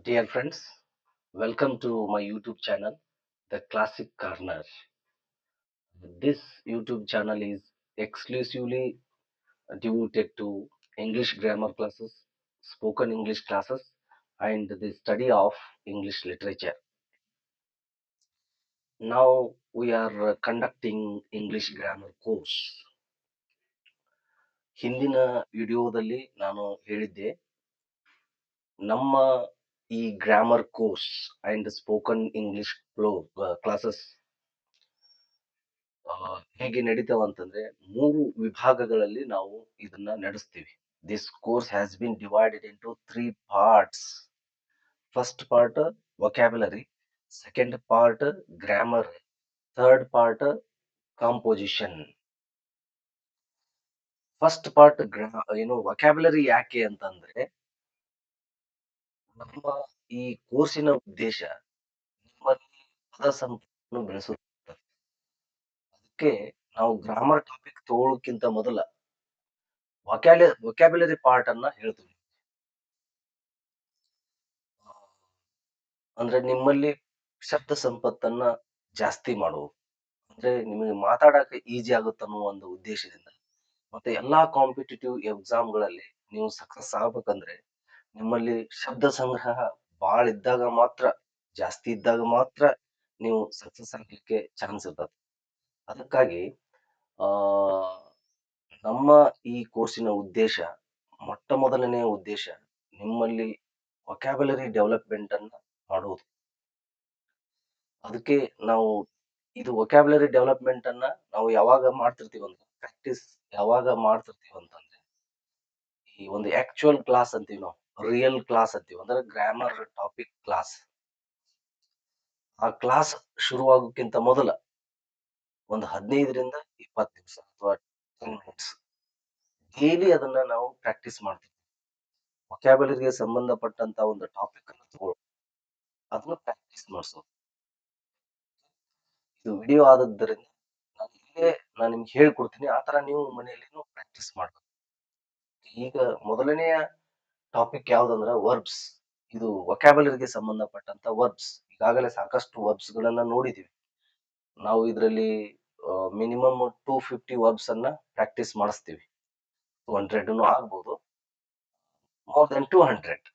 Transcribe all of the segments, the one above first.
Dear friends, welcome to my YouTube channel, The Classic Corner. This YouTube channel is exclusively devoted to English grammar classes, spoken English classes, and the study of English literature. Now we are conducting English grammar course. ಹಿಂದಿನ ವಿಡಿಯೋದಲ್ಲಿ ನಾನು ಹೇಳಿದ್ದೆ ನಮ್ಮ ಈ grammar course and spoken English classes ಹೇಗೆ ನಡೀತಾವ ಅಂತಂದ್ರೆ 3 ವಿಭಾಗಗಳಲ್ಲಿ ನಾವು ಇದನ್ನ ನಡೆಸ್ತೀವಿ. This course has been divided into 3 parts. First part vocabulary, second part grammar, third part composition. First part vocabulary ಯಾಕೆ ಅಂತಂದ್ರೆ ನಮ್ಮ ಈ ಕೋರ್ಸಿನ ಉದ್ದೇಶ ನಿಮ್ಮಲ್ಲಿ ಪದ ಸಂಪತ್ತನ್ನು ಬೆಳೆಸುತ್ತದೆ. ಅದಕ್ಕೆ ನಾವು ಗ್ರಾಮರ್ ಟಾಪಿಕ್ ತಗೊಳ್ಳೋಕ್ಕಿಂತ ಮೊದಲ ವೊಕ್ಯಾಬುಲರಿ ಪಾರ್ಟ್ ಅನ್ನ ಹೇಳ್ತೀವಿ. ಅಂದ್ರೆ ನಿಮ್ಮಲ್ಲಿ ಶಬ್ದ ಸಂಪತ್ತನ್ನ ಜಾಸ್ತಿ ಮಾಡುವುದು, ಅಂದ್ರೆ ನಿಮಗೆ ಮಾತಾಡಕ್ಕೆ ಈಜಿ ಆಗುತ್ತೆ ಅನ್ನೋ ಒಂದು ಉದ್ದೇಶದಿಂದ, ಮತ್ತೆ ಎಲ್ಲಾ ಕಾಂಪಿಟೇಟಿವ್ ಎಕ್ಸಾಮ್ಗಳಲ್ಲಿ ನೀವು ಸಕ್ಸಸ್ ಆಗ್ಬೇಕಂದ್ರೆ ನಿಮ್ಮಲ್ಲಿ ಶಬ್ದ ಸಂಗ್ರಹ ಬಾಳ ಇದ್ದಾಗ ಮಾತ್ರ, ಜಾಸ್ತಿ ಇದ್ದಾಗ ಮಾತ್ರ ನೀವು ಸಕ್ಸಸ್ ಆಗ್ಲಿಕ್ಕೆ ಚಾನ್ಸ್ ಇರ್ತದೆ. ಅದಕ್ಕಾಗಿ ಆ ನಮ್ಮ ಈ ಕೋರ್ಸಿನ ಉದ್ದೇಶ, ಮೊಟ್ಟ ಮೊದಲನೆಯ ಉದ್ದೇಶ ನಿಮ್ಮಲ್ಲಿ ವೊಕ್ಯಾಬುಲರಿ ಡೆವಲಪ್ಮೆಂಟ್ ಅನ್ನ ಮಾಡುವುದು. ಅದಕ್ಕೆ ನಾವು ಇದು ವೊಕ್ಯಾಬುಲರಿ ಡೆವಲಪ್ಮೆಂಟ್ ಅನ್ನ ನಾವು ಯಾವಾಗ ಮಾಡ್ತಿರ್ತೀವಿ ಅಂತ, ಪ್ರಾಕ್ಟೀಸ್ ಯಾವಾಗ ಮಾಡ್ತಿರ್ತೀವಿ ಅಂತಂದ್ರೆ ಈ ಒಂದು ಆಕ್ಚುಯಲ್ ಕ್ಲಾಸ್ ಅಂತೀವಿ ನಾವು, ರಿಯಲ್ ಕ್ಲಾಸ್ ಅಂತೀವಿ, ಅಂದ್ರೆ ಗ್ರಾಮರ್ ಟಾಪಿಕ್ ಕ್ಲಾಸ್. ಆ ಕ್ಲಾಸ್ ಶುರುವಾಗೋಕ್ಕಿಂತ ಮೊದಲ ಒಂದು 15ರಿಂದ 20 ನಿಮಿಷ ಅಥವಾ 10 ಮಿನಿಟ್ಸ್ ಡೈಲಿ ಅದನ್ನ ನಾವು ಪ್ರಾಕ್ಟೀಸ್ ಮಾಡ್ತೀವಿ. ವೊಕ್ಯಾಬುಲರಿಗೆ ಸಂಬಂಧಪಟ್ಟಂತ ಒಂದು ಟಾಪಿಕ್ ಅನ್ನು ತಗೊಳ್ಳೋದು, ಅದನ್ನ ಪ್ರಾಕ್ಟೀಸ್ ಮಾಡಿಸೋದು. ಇದು ವಿಡಿಯೋ ಆದದ್ದರಿಂದ ನಾನು ನಿಮ್ಗೆ ಹೇಳ್ಕೊಡ್ತೀನಿ, ಆ ತರ ನೀವು ಮನೆಯಲ್ಲಿ ಪ್ರಾಕ್ಟೀಸ್ ಮಾಡ್ಬೇಕು. ಈಗ ಮೊದಲನೆಯ ಟಾಪಿಕ್ ಯಾವ್ದಂದ್ರ ವರ್ಬ್ಸ್. ಇದು ವೊಕ್ಯಾಬುಲರಿಗೆ ಸಂಬಂಧಪಟ್ಟಂತ ವರ್ಬ್ಸ್. ಈಗಾಗಲೇ ಸಾಕಷ್ಟು ವರ್ಬ್ಸ್ ಗಳನ್ನ ನೋಡಿದೀವಿ ನಾವು. ಇದರಲ್ಲಿ ಮಿನಿಮಮ್ 250 ವರ್ಬ್ಸ್ ಅನ್ನ ಪ್ರಾಕ್ಟೀಸ್ ಮಾಡಿಸ್ತೀವಿ. 200 ಆಗ್ಬೋದು, ಮೋರ್ ದೆನ್ 200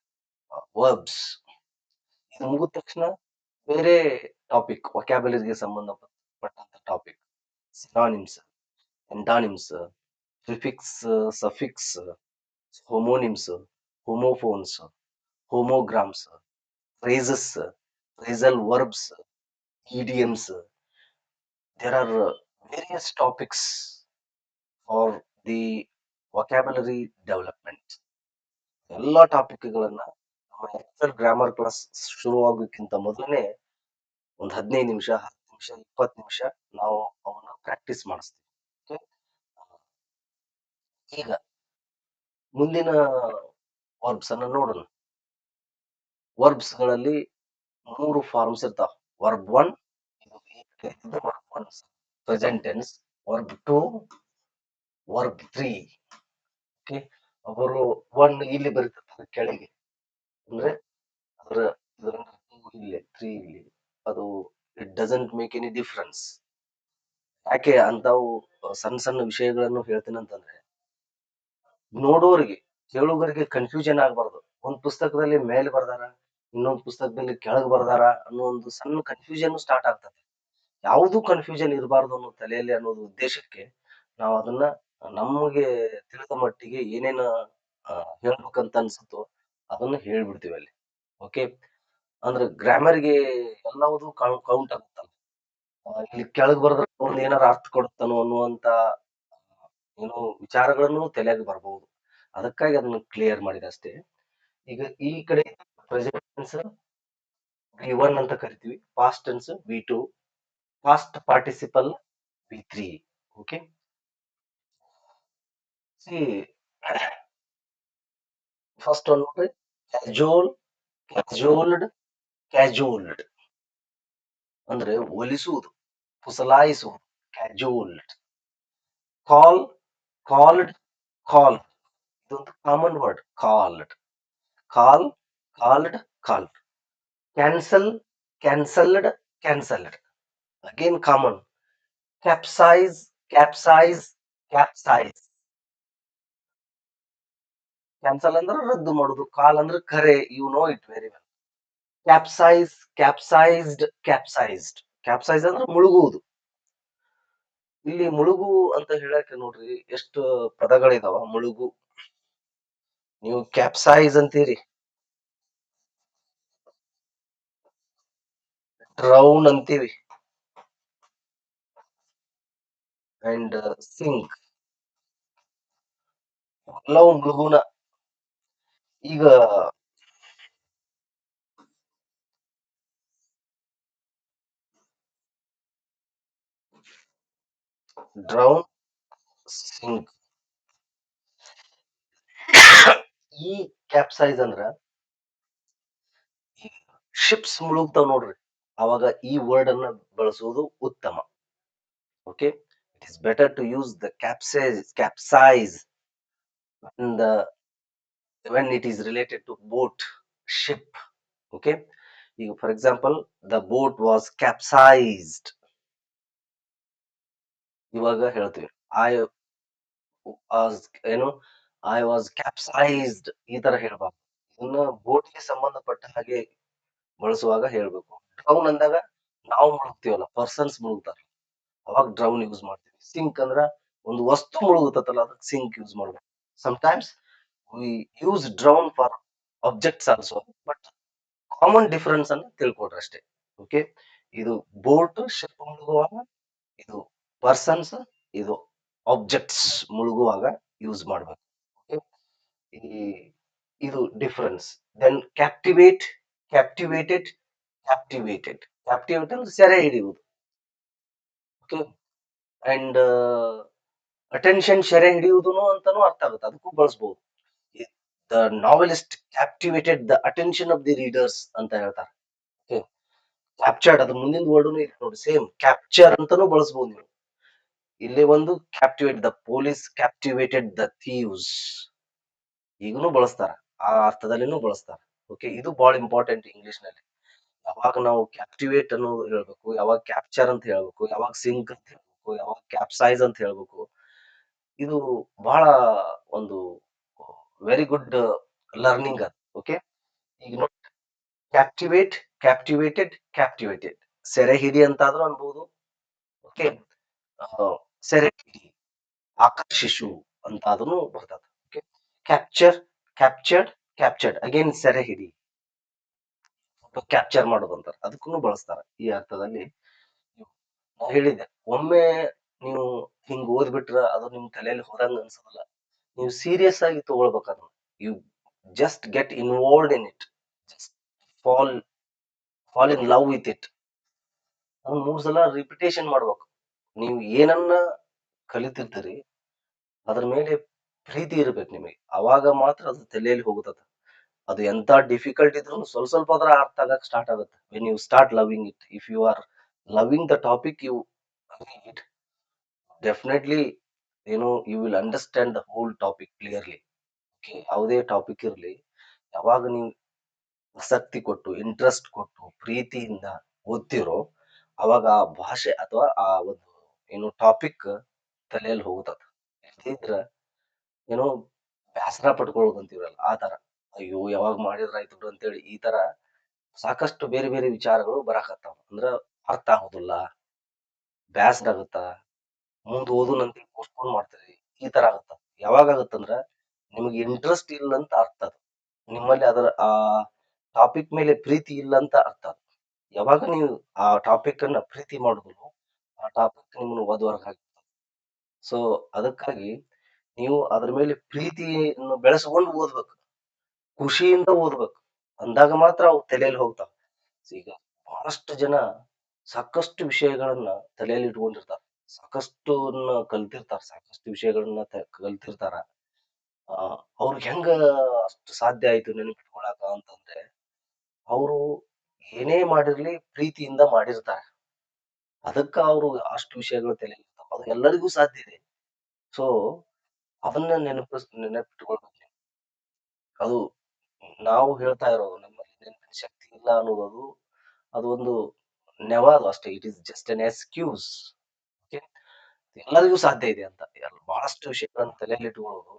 ವರ್ಬ್ಸ್. ಇದು ಮುಗಿದ ತಕ್ಷಣ ಬೇರೆ ಟಾಪಿಕ್, ವೊಕ್ಯಾಬುಲರಿಗೆ ಸಂಬಂಧಪಟ್ಟಂತ topic, synonyms, antonyms, prefix, suffix, homonyms, homophones, homograms, phrases, phrasal verbs, idioms. There are various topics for the vocabulary development. ಎಲ್ಲ ಟಾಪಿಕ್ಗಳನ್ನ ನಮ್ಮ ಎಕ್ಸೆಲ್ ಗ್ರಾಮರ್ ಕ್ಲಾಸ್ ಶುರುವಾಗೋಕ್ಕಿಂತ ಮೊದಲನೇ ಒಂದು 15 ನಿಮಿಷ, 10 ನಿಮಿಷ, 20 ನಿಮಿಷ ನಾವು ಅವನ್ನ ಪ್ರಾಕ್ಟೀಸ್ ಮಾಡಿಸ್ತೀವಿ. Okay? ಈಗ ಮುಂದಿನ ವರ್ಬ್ಸ್ ಅನ್ನ ನೋಡೋಣ. ವರ್ಬ್ಸ್ ಗಳಲ್ಲಿ 3 ಫಾರ್ಮ್ಸ್ ಇರ್ತಾವ. Verb 1 present tense, verb 2, verb 3. Okay, ಅವರು 1 ಇಲ್ಲಿ ಬರೀತಾರೆ ಕೆಳಗೆ, ಅಂದ್ರೆ ಅದರ ಇಲ್ಲಿ 3 ಇಲ್ಲಿ, ಅದು it doesn't make any difference. ಯಾಕೆ ಅಂತಾವು ಸಣ್ಣ ಸಣ್ಣ ವಿಷಯಗಳನ್ನು ಹೇಳ್ತೀನಿ ಅಂತಂದ್ರೆ ನೋಡೋರಿಗೆ, ಕೇಳುಗರಿಗೆ ಕನ್ಫ್ಯೂಷನ್ ಆಗ್ಬಾರ್ದು. ಒಂದ್ ಪುಸ್ತಕದಲ್ಲಿ ಮೇಲೆ ಬರ್ದಾರ, ಇನ್ನೊಂದ್ ಪುಸ್ತಕದಲ್ಲಿ ಕೆಳಗ್ ಬರ್ದಾರ ಅನ್ನೋ ಒಂದು ಸಣ್ಣ ಕನ್ಫ್ಯೂಷನ್ ಸ್ಟಾರ್ಟ್ ಆಗ್ತದೆ. ಯಾವುದು ಕನ್ಫ್ಯೂಷನ್ ಇರಬಾರ್ದು ಅನ್ನೋ ತಲೆಯಲ್ಲಿ ಅನ್ನೋದು ಉದ್ದೇಶಕ್ಕೆ ನಾವು ಅದನ್ನ ನಮಗೆ ತಿಳಿದ ಮಟ್ಟಿಗೆ ಏನೇನ ಹೇಳ್ಬೇಕಂತ ಅನ್ಸುತ್ತೋ ಅದನ್ನ ಹೇಳ್ಬಿಡ್ತೀವಿ ಅಲ್ಲಿ. ಓಕೆ, ಅಂದ್ರೆ ಗ್ರಾಮರ್ಗೆ ಎಲ್ಲವುದು ಕೌಂಟ್ ಆಗುತ್ತಲ್ಲ. ಇಲ್ಲಿ ಕೆಳಗ್ ಬರೆದ್ರೆ ಒಂದ್ ಏನಾರ ಅರ್ಥ ಕೊಡುತ್ತಾನೋ ಅನ್ನುವಂತ ಏನೋ ವಿಚಾರಗಳನ್ನು ತಲೆಯಾಗ ಬರ್ಬಹುದು. ಅದಕ್ಕಾಗಿ ಅದನ್ನ ಕ್ಲಿಯರ್ ಮಾಡಿದೆ ಅಷ್ಟೇ. ಈಗ ಈ ಕಡೆ ಪ್ರೆಸೆಂಟ್ ಟೆನ್ಸ್ V1 ಅಂತ ಕರಿತೀವಿ, past tense V2, past participle V3. Okay, see first one ನೋಡ್ರಿ, ಕ್ಯಾಜುವಲ್, ಕ್ಯಾಜುವಲ್ಡ್, ಕ್ಯಾಜುವಲ್ಡ್ ಅಂದ್ರೆ ಒಲಿಸುವುದು, ಪುಸಲಾಯಿಸುವುದು, ಕ್ಯಾಜುವಲ್ಡ್. ಕಾಲ್, ಕಾಲ್ಡ್, ಕಾಲ್, ಇದೊಂದು common word. Called, call, called, call. Cancel, cancelled, cancelled. Again common. Capsize, capsize, capsize. Cancel ಅಂದ್ರೆ ರದ್ದು ಮಾಡುದು, call ಅಂದ್ರೆ ಕರೆ. You know it very well. Capsize, capsized, capsized. Capsize ಅಂದ್ರೆ ಮುಳುಗುವುದು. ಇಲ್ಲಿ ಮುಳುಗು ಅಂತ ಹೇಳಕ್ಕೆ ನೋಡ್ರಿ ಎಷ್ಟು ಪದಗಳಿದಾವ. ಮುಳುಗು, ನೀವು ಕ್ಯಾಪ್ಸೈಸ್ ಅಂತೀರಿ, ಡ್ರೌನ್ ಅಂತೀವಿ, ಅಂಡ್ ಸಿಂಕ್. ಎಲ್ಲವೂ ಮುಳುಗುನ. ಈಗ ಡ್ರೌನ್, ಸಿಂಕ್. ಈ ಕ್ಯಾಪ್ಸೈಸ್ ಅಂದ್ರ ಶಿಪ್ಸ್ ಮುಳುಗ್ತಾವ್ ನೋಡ್ರಿ, ಅವಾಗ ಈ ವರ್ಡ್ ಅನ್ನ ಬಳಸುವುದು ಉತ್ತಮ. Okay, it is better to use the capsize in the when it is related to boat, ship. Okay, for example, the boat was capsized. ಇವಾಗ ಹೇಳ್ತೀವಿ ಐ ವಾಸ್, ಏನು, ಐ ವಾಸ್ ಕ್ಯಾಪ್ಸೈಸ್ಡ್, ಈ ತರ ಹೇಳ್ಬಾರ್ದು. ಇದನ್ನ ಬೋಟ್ಗೆ ಸಂಬಂಧಪಟ್ಟ ಹಾಗೆ ಬಳಸುವಾಗ ಹೇಳ್ಬೇಕು. ಡ್ರೌನ್ ಅಂದಾಗ ನಾವು ಮುಳುಗ್ತೀವಲ್ಲ, ಪರ್ಸನ್ಸ್ ಮುಳುಗ್ತಾರ, ಅವಾಗ ಡ್ರೌನ್ ಯೂಸ್ ಮಾಡ್ತೀವಿ. ಸಿಂಕ್ ಅಂದ್ರ ಒಂದು ವಸ್ತು ಮುಳುಗುತ್ತಲ್ಲ, ಅದಕ್ಕೆ ಸಿಂಕ್ ಯೂಸ್ ಮಾಡ್ಬೇಕು. Sometimes we use drown for objects also, but common difference ಅನ್ನು ತಿಳ್ಕೊಡ್ರಿ ಅಷ್ಟೇ. ಓಕೆ, ಇದು ಬೋಟ್, ಶಿಪ್ ಮುಳುಗುವಾಗ, ಇದು ಪರ್ಸನ್ಸ್, ಇದು ಆಬ್ಜೆಕ್ಟ್ಸ್ ಮುಳುಗುವಾಗ ಯೂಸ್ ಮಾಡ್ಬೇಕು. ಓಕೆ, ಇದು ಡಿಫರೆನ್ಸ್. ದೆನ್ ಕ್ಯಾಪ್ಟಿವೇಟ್, ಕ್ಯಾಪ್ಟಿವೇಟೆಡ್, ಕ್ಯಾಪ್ಟಿವೇಟೆಡ್. ಕ್ಯಾಪ್ಟಿವೇಟ್ ಅಂದ್ರೆ ಸೆರೆ ಹಿಡಿಯುವುದು. ಓಕೆ, ಅಂಡ್ ಅಟೆನ್ಷನ್, ಸೆರೆ ಹಿಡಿಯುವುದು ಅಂತಾನು ಅರ್ಥ ಆಗುತ್ತೆ, ಅದಕ್ಕೂ ಬಳಸಬಹುದು. The novelist captivated the attention of the readers ಅಂತ ಹೇಳ್ತಾರೆ. ಓಕೆ, ಕ್ಯಾಪ್ಚರ್ಡ್, ಅದ್ರ ಮುಂದಿನ ವರ್ಡ್ ನೋಡಿ, ಸೇಮ್ ಕ್ಯಾಪ್ಚರ್ ಅಂತಾನು ಬಳಸಬಹುದು ನೀವು. ಇಲ್ಲಿ ಒಂದು ಕ್ಯಾಪ್ಟಿವೇಟ್, ದ ಪೊಲೀಸ್ ಕ್ಯಾಪ್ಟಿವೇಟೆಡ್ ದ ಥೀವ್ಸ್, ಈಗನು ಬಳಸ್ತಾರ, ಆ ಅರ್ಥದಲ್ಲಿನೂ ಬಳಸ್ತಾರ. ಓಕೆ, ಇದು ಬಹಳ ಇಂಪಾರ್ಟೆಂಟ್ ಇಂಗ್ಲಿಷ್ ನಲ್ಲಿ. ಯಾವಾಗ ನಾವು ಕ್ಯಾಪ್ಟಿವೇಟ್ ಅನ್ನೋದು ಹೇಳ್ಬೇಕು, ಯಾವಾಗ ಕ್ಯಾಪ್ಚರ್ ಅಂತ ಹೇಳ್ಬೇಕು, ಯಾವಾಗ ಸಿಂಕ್ ಅಂತ ಹೇಳ್ಬೇಕು, ಯಾವಾಗ ಕ್ಯಾಪ್ಸೈಸ್ ಅಂತ ಹೇಳ್ಬೇಕು. ಇದು ಬಹಳ ಒಂದು ವೆರಿ ಗುಡ್ ಲರ್ನಿಂಗ್ ಅದು. ಓಕೆ, ಈಗ ನೋಡಿ, ಕ್ಯಾಪ್ಟಿವೇಟ್, ಕ್ಯಾಪ್ಟಿವೇಟೆಡ್, ಕ್ಯಾಪ್ಟಿವೇಟೆಡ್. ಸೆರೆ ಹಿಡಿ ಅಂತಾದ್ರೂ ಅನ್ಬಹುದು. ಓಕೆ, ಸೆರೆ ಹಿಡಿ, ಆಕರ್ಷಿಸು ಅಂತಾದ್ರೂ ಬರ್ತದೆ. Okay, capture, captured, captured. Again ಸೆರೆ ಹಿಡಿ, ಕ್ಯಾಪ್ಚರ್ ಮಾಡೋದು ಅಂತಾರೆ, ಅದಕ್ಕೂ ಬಳಸ್ತಾರೆ ಈ ಅರ್ಥದಲ್ಲಿ. ನಾ ಹೇಳಿದ್ದೆ, ಒಮ್ಮೆ ನೀವು ಹಿಂಗ್ ಓದ್ಬಿಟ್ರ ಅದು ನಿಮ್ ತಲೆಯಲ್ಲಿ ಹೋದಂಗ ಅನ್ಸೋದಿಲ್ಲ. ನೀವು ಸೀರಿಯಸ್ ಆಗಿ ತಗೊಳ್ಬೇಕಾದ್ರೆ, you just get involved in it, just fall fall in love with it. ಅದನ್ನ 3 ಸಲ ರಿಪಿಟೇಷನ್ ಮಾಡ್ಬೇಕು. ನೀವು ಏನನ್ನ ಕಲಿತಿರ್ತೀರಿ ಅದ್ರ ಮೇಲೆ ಪ್ರೀತಿ ಇರ್ಬೇಕು ನಿಮಗೆ, ಅವಾಗ ಮಾತ್ರ ಅದು ತಲೆಯಲ್ಲಿ ಹೋಗುತ್ತದೆ. ಅದು ಎಂತ ಡಿಫಿಕಲ್ಟ್ ಇದ್ರು ಸ್ವಲ್ಪ ಸ್ವಲ್ಪ ಅದ್ರ ಅರ್ಥ ಆಗಕ್ ಸ್ಟಾರ್ಟ್ ಆಗುತ್ತೆ. When you start loving it, if you are loving the topic, you it definitely, you will understand the whole topic clearly. ಯಾವುದೇ ಟಾಪಿಕ್ ಇರಲಿ, ಯಾವಾಗ ನೀವು ಆಸಕ್ತಿ ಕೊಟ್ಟು, ಇಂಟ್ರೆಸ್ಟ್ ಕೊಟ್ಟು, ಪ್ರೀತಿಯಿಂದ ಓದ್ತಿರೋ, ಅವಾಗ ಆ ಭಾಷೆ ಅಥವಾ ಆ ಒಂದು ಟಾಪಿಕ್ ತಲೆಯಲ್ಲಿ ಹೋಗುತ್ತದೆ. ಇದ್ರ ಏನೋ ಬ್ಯಾಸರ ಪಟ್ಕೊಳ್ಳೋದು ಅಂತೀವಲ್ಲ, ಆ ತರ, ಅಯ್ಯೋ ಯಾವಾಗ ಮಾಡಿದ್ರಾಯ್ತು ಬಿಡು ಅಂತೇಳಿ, ಈ ತರ ಸಾಕಷ್ಟು ಬೇರೆ ಬೇರೆ ವಿಚಾರಗಳು ಬರಾಕತ್ತಾವ. ಅಂದ್ರ ಅರ್ಥ ಆಗೋದಿಲ್ಲ, ಬ್ಯಾಸರ ಆಗುತ್ತ, ಮುಂದ್ ಓದುನಂತ ಪೋಸ್ಟ್ಪೋನ್ ಮಾಡ್ತೀರಿ, ಈ ತರ ಆಗುತ್ತ. ಯಾವಾಗ ಆಗುತ್ತಂದ್ರ ನಿಮಗೆ ಇಂಟ್ರೆಸ್ಟ್ ಇಲ್ಲ ಅಂತ ಅರ್ಥ ಅದು. ನಿಮ್ಮಲ್ಲಿ ಅದರ ಆ ಟಾಪಿಕ್ ಮೇಲೆ ಪ್ರೀತಿ ಇಲ್ಲ ಅಂತ ಅರ್ಥ ಅದು. ಯಾವಾಗ ನೀವು ಆ ಟಾಪಿಕ್ ಅನ್ನ ಪ್ರೀತಿ ಮಾಡುದಿಲ್ಲ, ಆ ಟಾಪಿಕ್ ನಿಮ್ಮನ್ನು ಓದುವರ್ಗ ಹಾಕ್ತದೆ. ಸೊ ಅದಕ್ಕಾಗಿ ನೀವು ಅದ್ರ ಮೇಲೆ ಪ್ರೀತಿಯನ್ನು ಬೆಳೆಸ್ಕೊಂಡು ಓದ್ಬೇಕು, ಖುಷಿಯಿಂದ ಓದ್ಬೇಕು. ಅಂದಾಗ ಮಾತ್ರ ಅವು ತಲೆಯಲ್ಲಿ ಹೋಗ್ತಾವ. ಈಗ ಬಹಳಷ್ಟು ಜನ ಸಾಕಷ್ಟು ವಿಷಯಗಳನ್ನ ತಲೆಯಲ್ಲಿ ಇಟ್ಕೊಂಡಿರ್ತಾರ, ಸಾಕಷ್ಟು ಕಲ್ತಿರ್ತಾರ, ಸಾಕಷ್ಟು ವಿಷಯಗಳನ್ನ ಕಲ್ತಿರ್ತಾರ. ಅವ್ರಿಗೆ ಹೆಂಗ ಅಷ್ಟು ಸಾಧ್ಯ ಆಯ್ತು ನೆನಪಿಟ್ಕೊಳಕ ಅಂತಂದ್ರೆ, ಅವರು ಏನೇ ಮಾಡಿರ್ಲಿ ಪ್ರೀತಿಯಿಂದ ಮಾಡಿರ್ತಾರೆ, ಅದಕ್ಕ ಅವರು ಅಷ್ಟು ವಿಷಯಗಳು ತಲೆಯಲ್ಲಿ ಇರ್ತಾವ. ಅದು ಎಲ್ಲರಿಗೂ ಸಾಧ್ಯ ಇದೆ. ಸೊ ಅದನ್ನ ನೆನಪಿಟ್ಕೊಳ್ಬೇಕು ನೀವು. ಅದು ನಾವು ಹೇಳ್ತಾ ಇರೋದು, ನಮ್ಮಲ್ಲಿ ನೆನಪಿನ ಇಲ್ಲ ಅನ್ನೋದು ಅದು ಒಂದು ನೆವ ಅದು ಅಷ್ಟೇ. It is just an excuse. ಎಲ್ಲರಿಗೂ ಸಾಧ್ಯ ಇದೆ ಅಂತ ಬಹಳಷ್ಟು ವಿಷಯಗಳನ್ನ ತಲೆಯಲ್ಲಿ ಇಟ್ಕೊಳ್ಳೋದು,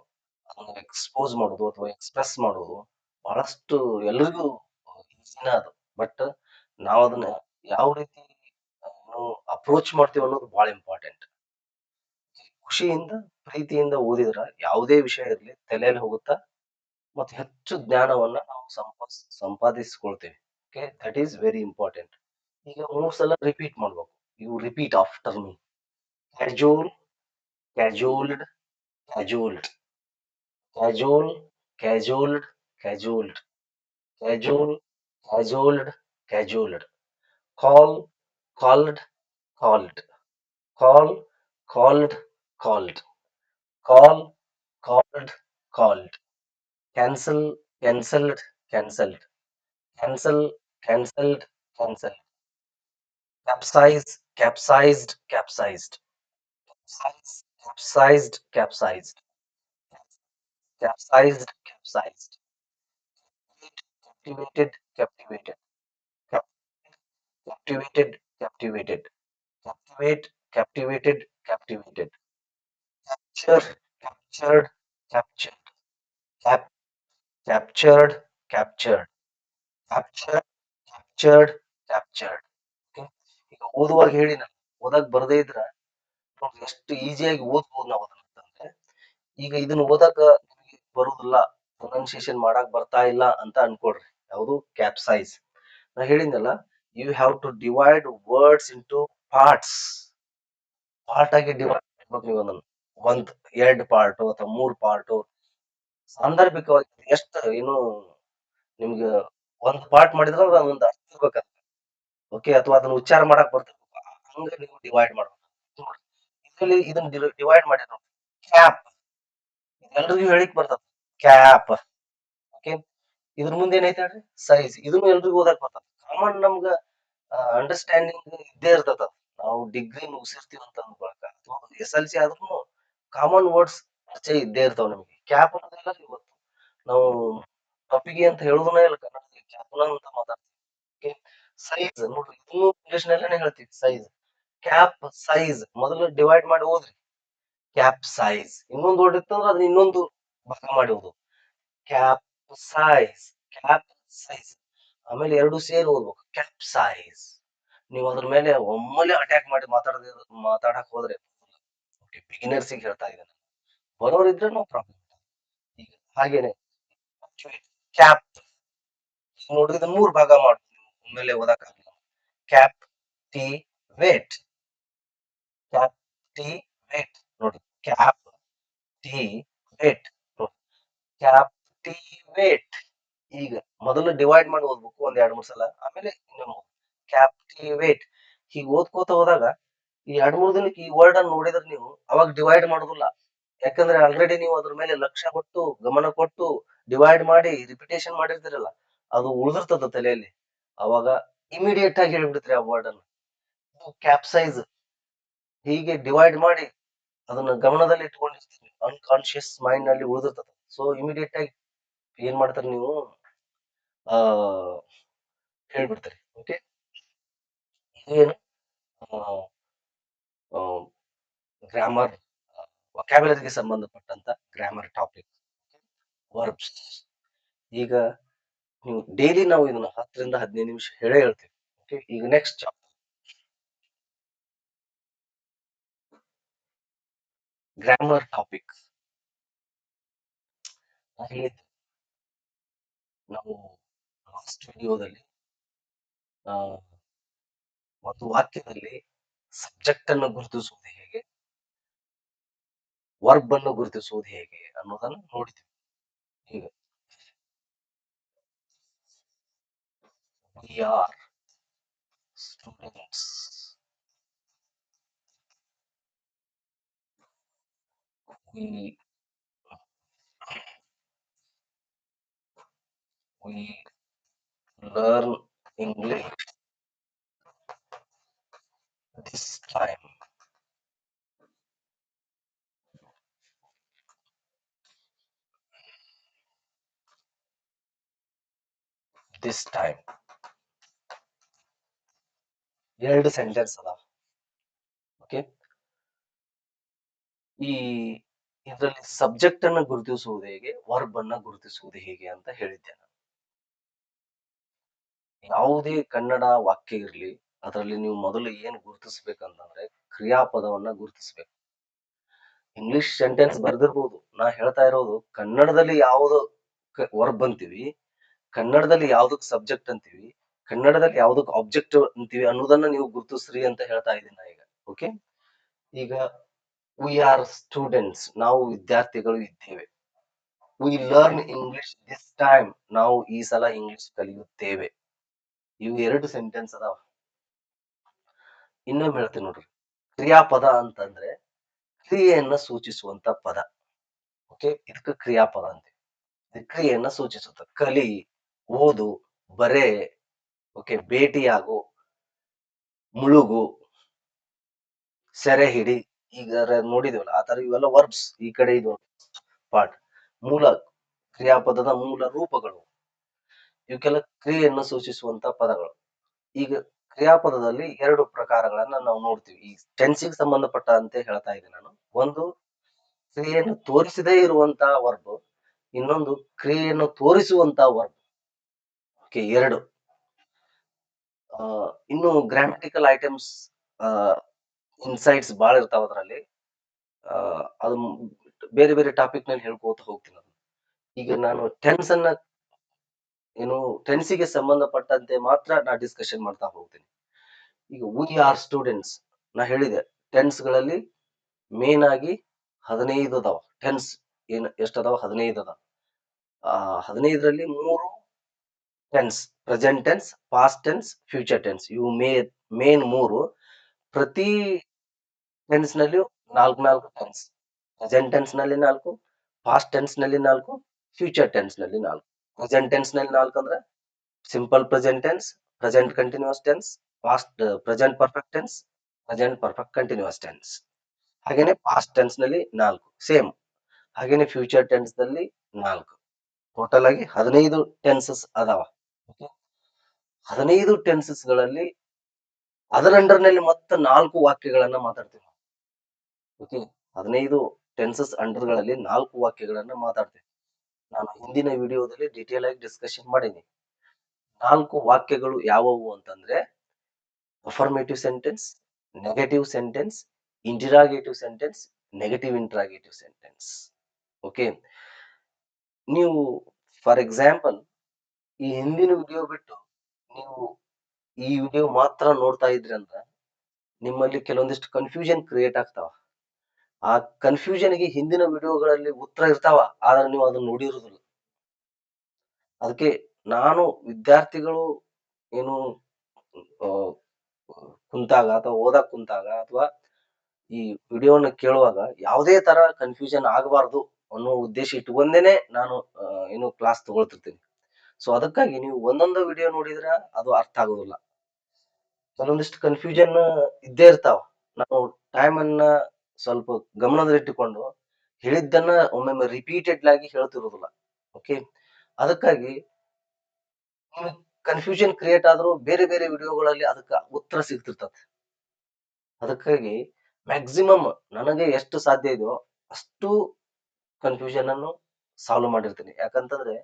ಅದನ್ನ ಎಕ್ಸ್ಪೋಸ್ ಮಾಡೋದು ಅಥವಾ ಎಕ್ಸ್‌ಪ್ರೆಸ್ ಮಾಡೋದು ಬಹಳಷ್ಟು ಎಲ್ರಿಗೂ ಈಸಿನೇ ಅದು. ಬಟ್ ನಾವ್ ಅದನ್ನ ಯಾವ ರೀತಿ ಏನು ಅಪ್ರೋಚ್ ಮಾಡ್ತೀವಿ ಅನ್ನೋದು ಬಹಳ ಇಂಪಾರ್ಟೆಂಟ್. ಖುಷಿಯಿಂದ, ಪ್ರೀತಿಯಿಂದ ಓದಿದ್ರ ಯಾವುದೇ ವಿಷಯ ಇರ್ಲಿ ತಲೆಯಲ್ಲಿ ಹೋಗುತ್ತಾ ಮತ್ತೆ ಹೆಚ್ಚು ಜ್ಞಾನವನ್ನ ನಾವು ಸಂಪಾದಿಸಿಕೊಳ್ತೇವೆ. Okay, that is very important. ಈಗ 3 ಸಲ ರಿಪೀಟ್ ಮಾಡ್ಬೇಕು. You repeat after me. Cajole, cajoled, cajoled, cajole, cajoled, cajoled, cajole, cajoled, cajoled, call, called, called, call, called, called, call, called, called, cancel, cancelled, cancelled, cancel, cancelled, cancelled, capsize, capsized, capsized, capsize, capsized, capsized, capsized, capsized, captivated, captivated, cap- captivated, captivated, captivate, captivated, captivated, capture, captured, captured, cap, captured, captured, captured, captured, captured. Okay? ಈಗ ಓದುವಾಗ ಹೇಳಿ ನಾನು ಓದಕ್ ಬರದೇ ಇದ್ರ ನೋಡ್ರಿ ಎಷ್ಟು ಈಸಿಯಾಗಿ ಓದ್ಬೋದು ನಾವು ಅದನ್ನ ಅಂತಂದ್ರೆ. ಈಗ ಇದನ್ನ ಓದಾಕ ನಿಮಗೆ ಬರುದಿಲ್ಲ, ಪ್ರೊನೌನ್ಸಿಯೇಷನ್ ಮಾಡಕ್ ಬರ್ತಾ ಇಲ್ಲ ಅಂತ ಅನ್ಕೊಳ್ರಿ. ಯಾವುದು ಕ್ಯಾಪ್ಸೈಸ್. ನಾ ಹೇಳಿದ್ನಲ್ಲ, you have to divide words into parts. Part ಆಗಿ ಡಿವೈಡ್ ಮಾಡ್ಬೇಕು ನೀವು ಅದನ್ನ. ಒಂದ್ 2 ಪಾರ್ಟ್ ಅಥವಾ 3 ಪಾರ್ಟ್ ಸಾಂದರ್ಭಿಕವಾಗಿ ಎಷ್ಟು ಏನು ನಿಮ್ಗೆ ಒಂದ್ ಪಾರ್ಟ್ ಮಾಡಿದ್ರ ಒಂದ್ ಅರ್ಥ ಇರ್ಬೇಕ. ಓಕೆ, ಅಥವಾ ಅದನ್ನ ಉಚ್ಚಾರ ಮಾಡಕ್ ಬರ್ತಿರ್ಬೇಕು. ಹಂಗ ನೀವು ಡಿವೈಡ್ ಮಾಡ್ಬೇಕು. ನೋಡ್ರಿ, ಇದ್ರಲ್ಲಿ ಇದನ್ನ ಡಿವೈಡ್ ಮಾಡಿದ್ರು ಕ್ಯಾಪ್, ಎಲ್ರಿಗೂ ಹೇಳಿಕ್ ಬರ್ತದ ಕ್ಯಾಪ್. ಓಕೆ, ಇದ್ರ ಮುಂದೆ ಏನೈತೆ ಹೇಳ್ರಿ ಸೈಜ್. ಇದನ್ನು ಎಲ್ರಿಗೂ ಓದಕ್ ಬರ್ತದ. ಕಾಮನ್ ನಮ್ಗ ಅಂಡರ್ಸ್ಟ್ಯಾಂಡಿಂಗ್ ಇದ್ದೇ ಇರ್ತದ. ನಾವು ಡಿಗ್ರಿ ಮುಗಿಸಿರ್ತೀವಿ ಅಂತ ಅನ್ಕೊಳಕ ಅಥವಾ ಎಸ್ ಎಲ್ ಸಿ ಆದ್ರೂ ಕಾಮನ್ ವರ್ಡ್ಸ್ ಪರಿಚಯ ಇದ್ದೇ ಇರ್ತಾವ ನಮಗೆ. ಕ್ಯಾಪ್ ಅನ್ನೋದೆಲ್ಲ ಇವತ್ತು ನಾವು ಕಪ್ಪಿಗೆ ಅಂತ ಹೇಳುದನ್ನ ಇಲ್ಲ ಕನ್ನಡದಲ್ಲಿ ಕ್ಯಾಪ್ನ ಅಂತ ಮಾತಾಡ್ತೀವಿ. ಸೈಜ್ ನೋಡ್ರಿ, ಇದನ್ನು ಇಂಗ್ಲಿಷ್ ನಲ್ಲೇನೆ ಹೇಳ್ತೀವಿ ಸೈಜ್. ಕ್ಯಾಪ್ ಸೈಜ್ ಮೊದಲು ಡಿವೈಡ್ ಮಾಡಿ ಓದ್ರಿ. ಕ್ಯಾಪ್ ಸೈಜ್ ಇನ್ನೊಂದು ವರ್ಡ್ ಇತ್ತಂದ್ರೆ ಅದನ್ನ ಇನ್ನೊಂದು ಭಾಗ ಮಾಡಿ ಓದು. Cap size, cap size. ಆಮೇಲೆ ಎರಡು ಸೇರಿ ಓದ್ಬೇಕು ಕ್ಯಾಪ್ ಸೈಜ್. ನೀವು ಅದ್ರ ಮೇಲೆ ಒಮ್ಮೆಲೆ ಅಟ್ಯಾಕ್ ಮಾಡಿ ಮಾತಾಡಕ್ ಹೋದ್ರೆ ಬಿಗಿನರ್ಸಿಗೆ ಹೇಳ್ತಾ ಇದ್ದೇನೆ. ಬರೋರಿದ್ರೆ ನೋ ಪ್ರಾಬ್ಲಮ್. ಈಗ ಹಾಗೇನೆ ಕ್ಯಾಪ್ ನೋಡ್ರಿ, ಇದನ್ನ 3 ಭಾಗ ಮಾಡಿ ಒಮ್ಮೆಲೆ ಓದಕ್ ಆಗಲ್ಲ. Captivate, captivate ನೋಡಿ. ಕ್ಯಾಪ್ ಟಿ ವೇಟ್ ನೋಡಿ. Captivate. ಈಗ ಮೊದಲು ಡಿವೈಡ್ ಮಾಡಿ ಓದ್ಬೇಕು ಒಂದ್ 2-3 ಸಲ, ಆಮೇಲೆ ಕ್ಯಾಪ್ಟಿವೇಟ್. ಹೀಗೆ ಓದ್ಕೋತ ಹೋದಾಗ ಈ 2-3 ದಿನಕ್ಕೆ ಈ ವರ್ಡ್ ಅನ್ನು ನೋಡಿದ್ರೆ ನೀವು ಅವಾಗ ಡಿವೈಡ್ ಮಾಡುದಿಲ್ಲ. ಯಾಕಂದ್ರೆ ಆಲ್ರೆಡಿ ನೀವು ಅದ್ರ ಮೇಲೆ ಲಕ್ಷ್ಯ ಕೊಟ್ಟು ಗಮನ ಕೊಟ್ಟು ಡಿವೈಡ್ ಮಾಡಿ ರಿಪಿಟೇಷನ್ ಮಾಡಿರ್ತೀರಲ್ಲ, ಅದು ಉಳಿದಿರ್ತದ ತಲೆಯಲ್ಲಿ. ಅವಾಗ ಇಮಿಡಿಯೇಟ್ ಆಗಿ ಹೇಳ್ಬಿಡ್ತೀರಿ ಆ ವರ್ಡ್ ಅನ್ನು. ಕ್ಯಾಪ್ಸೈಸ್ ಹೀಗೆ ಡಿವೈಡ್ ಮಾಡಿ ಅದನ್ನ ಗಮನದಲ್ಲಿ ಇಟ್ಕೊಂಡಿರ್ತೀರಿ, ಅನ್ಕಾನ್ಶಿಯಸ್ ಮೈಂಡ್ ನಲ್ಲಿ ಉಳಿದಿರ್ತದೆ. ಸೊ ಇಮಿಡಿಯೇಟ್ ಆಗಿ ಏನ್ ಮಾಡ್ತಾರೆ ನೀವು ಆ ಹೇಳ್ಬಿಡ್ತಾರೆ. ಓಕೆ, ಏನು ಗ್ರಾಮರ್, ವೊಕ್ಯಾಬ್ಯುಲರಿಗೆ ಸಂಬಂಧಪಟ್ಟಂತ ಗ್ರಾಮರ್ ಟಾಪಿಕ್, ವರ್ಬ್ಸ್. ಈಗ ನೀವು ಡೈಲಿ ನಾವು ಇದನ್ನ 10 ರಿಂದ 15 ನಿಮಿಷ ಹೇಳೇ ಹೇಳ್ತೀವಿ. ಓಕೆ, ಈಗ ನೆಕ್ಸ್ಟ್ ಗ್ರಾಮರ್ ಟಾಪಿಕ್. ಹೇಳಿದ್ದು ನಾವು ಲಾಸ್ಟ್ ವಿಡಿಯೋದಲ್ಲಿ ಒಂದು ವಾಕ್ಯದಲ್ಲಿ ಸಬ್ಜೆಕ್ಟ್ ಅನ್ನು ಗುರುತಿಸುವುದು ಹೇಗೆ, ವರ್ಬ್ ಅನ್ನು ಗುರುತಿಸುವುದು ಹೇಗೆ ಅನ್ನೋದನ್ನು ನೋಡಿದ್ವಿ. ಈಗ we are students, we we learn English this time. This time. 2 sentence ಅದಾವ. ಓಕೆ, ಈ ಇದರಲ್ಲಿ ಸಬ್ಜೆಕ್ಟ್ ಅನ್ನ ಗುರುತಿಸುವುದು ಹೇಗೆ, ವರ್ಬ್ ಅನ್ನ ಗುರುತಿಸುವುದು ಹೇಗೆ ಅಂತ ಹೇಳಿದ್ದೆ ನಾನು. ಯಾವುದೇ ಕನ್ನಡ ವಾಕ್ಯ ಇರಲಿ, ಅದರಲ್ಲಿ ನೀವು ಮೊದಲು ಏನು ಗುರುತಿಸ್ಬೇಕಂತಂದ್ರೆ ಕ್ರಿಯಾಪದವನ್ನ ಗುರುತಿಸ್ಬೇಕು. ಇಂಗ್ಲಿಷ್ ಸೆಂಟೆನ್ಸ್ ಬರ್ದಿರ್ಬೋದು, ನಾ ಹೇಳ್ತಾ ಇರೋದು ಕನ್ನಡದಲ್ಲಿ ಯಾವ್ದು ವರ್ಬ್ ಅಂತೀವಿ, ಕನ್ನಡದಲ್ಲಿ ಯಾವ್ದಕ್ ಸಬ್ಜೆಕ್ಟ್ ಅಂತೀವಿ, ಕನ್ನಡದಲ್ಲಿ ಯಾವ್ದಕ್ ಆಬ್ಜೆಕ್ಟ್ ಅಂತೀವಿ ಅನ್ನೋದನ್ನ ನೀವು ಗುರುತಿಸ್ರಿ ಅಂತ ಹೇಳ್ತಾ ಇದ್ದೀನಿ ನಾ ಈಗ. ಓಕೆ, ಈಗ ವಿ ಆರ್ ಸ್ಟೂಡೆಂಟ್ಸ್, ನಾವು ವಿದ್ಯಾರ್ಥಿಗಳು ಇದ್ದೇವೆ. We learn English this time, ನಾವು ಈ ಸಲ ಇಂಗ್ಲಿಷ್ ಕಲಿಯುತ್ತೇವೆ. ಇವು 2 ಸೆಂಟೆನ್ಸ್ ಅದಾವ. ಇನ್ನೊಮ್ಮೆ ಹೇಳ್ತೀನಿ ನೋಡ್ರಿ, ಕ್ರಿಯಾಪದ ಅಂತಂದ್ರೆ ಕ್ರಿಯೆಯನ್ನ ಸೂಚಿಸುವಂತ ಪದ. ಓಕೆ, ಇದಕ್ಕೆ ಕ್ರಿಯಾಪದ ಅಂತೀವಿ. ಇದು ಕ್ರಿಯೆಯನ್ನ ಸೂಚಿಸುತ್ತೆ. ಕಲಿ, ಓದು, ಬರೆ, ಓಕೆ, ಭೇಟಿಯಾಗು, ಮುಳುಗು, ಸೆರೆ ಹಿಡಿ, ಈಗ ನೋಡಿದಿವಲ್ಲ ಆ ತರ ಇವೆಲ್ಲ ವರ್ಬ್ಸ್. ಈ ಕಡೆ ಇದು ಪಾರ್ಟ್ ಮೂಲ ಕ್ರಿಯಾಪದದ ಮೂಲ ರೂಪಗಳು. ಇವಕ್ಕೆಲ್ಲ ಕ್ರಿಯೆಯನ್ನು ಸೂಚಿಸುವಂತ ಪದಗಳು. ಈಗ ಕ್ರಿಯಾಪದದಲ್ಲಿ 2 ಪ್ರಕಾರಗಳನ್ನ ನಾವು ನೋಡ್ತೀವಿ. ಈ ಟೆನ್ಸಿಗೆ ಸಂಬಂಧಪಟ್ಟಂತೆ ಹೇಳ್ತಾ ಇದ್ದೀನಿ ನಾನು. ಒಂದು ಕ್ರಿಯೆಯನ್ನು ತೋರಿಸದೇ ಇರುವಂತಹ ವರ್ಬ್, ಇನ್ನೊಂದು ಕ್ರಿಯೆಯನ್ನು ತೋರಿಸುವಂತಹ ವರ್ಬ್. ಓಕೆ, 2. ಇನ್ನು ಗ್ರಾಮ್ಯಾಟಿಕಲ್ ಐಟಮ್ಸ್ ಇನ್ಸೈಟ್ಸ್ ಬಾಳ ಇರ್ತಾವ ಅದರಲ್ಲಿ. ಅದು ಬೇರೆ ಬೇರೆ ಟಾಪಿಕ್ ನಲ್ಲಿ ಹೇಳ್ಕೋತ ಹೋಗ್ತೀನಿ ನಾನು. ಈಗ ನಾನು ಟೆನ್ಸ್ ಅನ್ನ ಏನು ಟೆನ್ಸಿಗೆ ಸಂಬಂಧಪಟ್ಟಂತೆ ಮಾತ್ರ ನಾ ಡಿಸ್ಕಷನ್ ಮಾಡ್ತಾ ಹೋಗ್ತೀನಿ. ಈಗ ವಿ ಆರ್ ಸ್ಟೂಡೆಂಟ್ಸ್ ನಾ ಹೇಳಿದೆ, ಟೆನ್ಸ್ ಗಳಲ್ಲಿ ಮೇನ್ ಆಗಿ 15 ಅದಾವ. ಟೆನ್ಸ್ ಎಷ್ಟು ಅದಾವ? 15 ಅದಾವ. 15ರಲ್ಲಿ 3 tense: present tense, past tense, future tense. ಇವು ಮೇನ್ 3. ಪ್ರತಿ ಟೆನ್ಸ್ ನಲ್ಲಿ 4 ಟೆನ್ಸ್. ಪ್ರೆಸೆಂಟ್ ಟೆನ್ಸ್ ನಲ್ಲಿ 4, ಪಾಸ್ಟ್ ಟೆನ್ಸ್ ನಲ್ಲಿ 4, ಫ್ಯೂಚರ್ ಟೆನ್ಸ್ ನಲ್ಲಿ 4. ಪ್ರೆಸೆಂಟ್ ಟೆನ್ಸ್ ನಲ್ಲಿ 4 ಅಂದ್ರೆ simple present tense, present continuous tense, past present perfect tense, present perfect continuous tense. ಹಾಗೇನೆ past tense ನಲ್ಲಿ 4 ಸೇಮ್. ಹಾಗೇನೆ ಫ್ಯೂಚರ್ ಟೆನ್ಸ್ ನಲ್ಲಿ 4. ಟೋಟಲ್ ಆಗಿ 15 ಟೆನ್ಸಸ್ ಅದಾವ. 15 ಟೆನ್ಸಸ್ ಗಳಲ್ಲಿ ಅದರ ಅಂಡರ್ ನಲ್ಲಿ ಮತ್ತೆ 4 ವಾಕ್ಯಗಳನ್ನ ಮಾತಾಡ್ತೀವಿ. ಓಕೆ, 15 ಟೆನ್ಸಸ್ ಅಂಡರ್ ಗಳಲ್ಲಿ 4 ವಾಕ್ಯಗಳನ್ನ ಮಾತಾಡ್ತೀವಿ. ನಾನು ಹಿಂದಿನ ವಿಡಿಯೋದಲ್ಲಿ ಡೀಟೇಲ್ ಆಗಿ ಡಿಸ್ಕಷನ್ ಮಾಡೀನಿ. 4 ವಾಕ್ಯಗಳು ಯಾವುವು ಅಂತಂದ್ರೆ affirmative sentence, negative sentence, interrogative sentence, negative interrogative sentence. Okay, ನೀವು ಫಾರ್ ಎಕ್ಸಾಂಪಲ್ ಈ ಹಿಂದಿನ ವಿಡಿಯೋ ಬಿಟ್ಟು ನೀವು ಈ ವಿಡಿಯೋ ಮಾತ್ರ ನೋಡ್ತಾ ಇದ್ರಿ ಅಂದ್ರ ನಿಮ್ಮಲ್ಲಿ ಕೆಲವೊಂದಿಷ್ಟು ಕನ್ಫ್ಯೂಷನ್ ಕ್ರಿಯೇಟ್ ಆಗ್ತಾವ. ಆ ಕನ್ಫ್ಯೂಷನ್ ಗೆ ಹಿಂದಿನ ವಿಡಿಯೋಗಳಲ್ಲಿ ಉತ್ತರ ಇರ್ತಾವ, ಆದ್ರೆ ನೀವು ಅದನ್ನ ನೋಡಿರುದಿಲ್ಲ. ಅದಕ್ಕೆ ನಾನು ವಿದ್ಯಾರ್ಥಿಗಳು ಏನು ಕುಂತಾಗ ಅಥವಾ ಓದಕ್ ಕುಂತಾಗ ಅಥವಾ ಈ ವಿಡಿಯೋನ ಕೇಳುವಾಗ ಯಾವುದೇ ತರ ಕನ್ಫ್ಯೂಷನ್ ಆಗಬಾರ್ದು ಅನ್ನೋ ಉದ್ದೇಶ ಇಟ್ಕೊಂಡೇನೆ ನಾನು ಏನು ಕ್ಲಾಸ್ ತಗೊಳ್ತಿರ್ತೀನಿ. ಸೊ ಅದಕ್ಕಾಗಿ ನೀವು ಒಂದೊಂದು ವಿಡಿಯೋ ನೋಡಿದ್ರ ಅದು ಅರ್ಥ ಆಗೋದಿಲ್ಲ. ಕೆಲವೊಂದಿಷ್ಟು ಕನ್ಫ್ಯೂಷನ್ ಇದ್ದೇ ಇರ್ತಾವ. ನಾವು ಟೈಮ್ ಅನ್ನ ಸ್ವಲ್ಪ ಗಮನದಲ್ಲಿಟ್ಟುಕೊಂಡು ಹೇಳಿದ್ದನ್ನ ಒಮ್ಮೊಮ್ಮೆ ರಿಪೀಟೆಡ್ ಆಗಿ ಹೇಳ್ತಿರೋದಿಲ್ಲ. ಓಕೆ, ಅದಕ್ಕಾಗಿ ಕನ್ಫ್ಯೂಷನ್ ಕ್ರಿಯೇಟ್ ಆದ್ರೂ ಬೇರೆ ಬೇರೆ ವಿಡಿಯೋಗಳಲ್ಲಿ ಅದಕ್ಕೆ ಉತ್ತರ ಸಿಗ್ತಿರ್ತದೆ. ಅದಕ್ಕಾಗಿ ಮ್ಯಾಕ್ಸಿಮಮ್ ನನಗೆ ಎಷ್ಟು ಸಾಧ್ಯ ಇದೆಯೋ ಅಷ್ಟು ಕನ್ಫ್ಯೂಷನ್ ಅನ್ನು ಸಾಲ್ವ್ ಮಾಡಿರ್ತೀನಿ. ಯಾಕಂತಂದ್ರೆ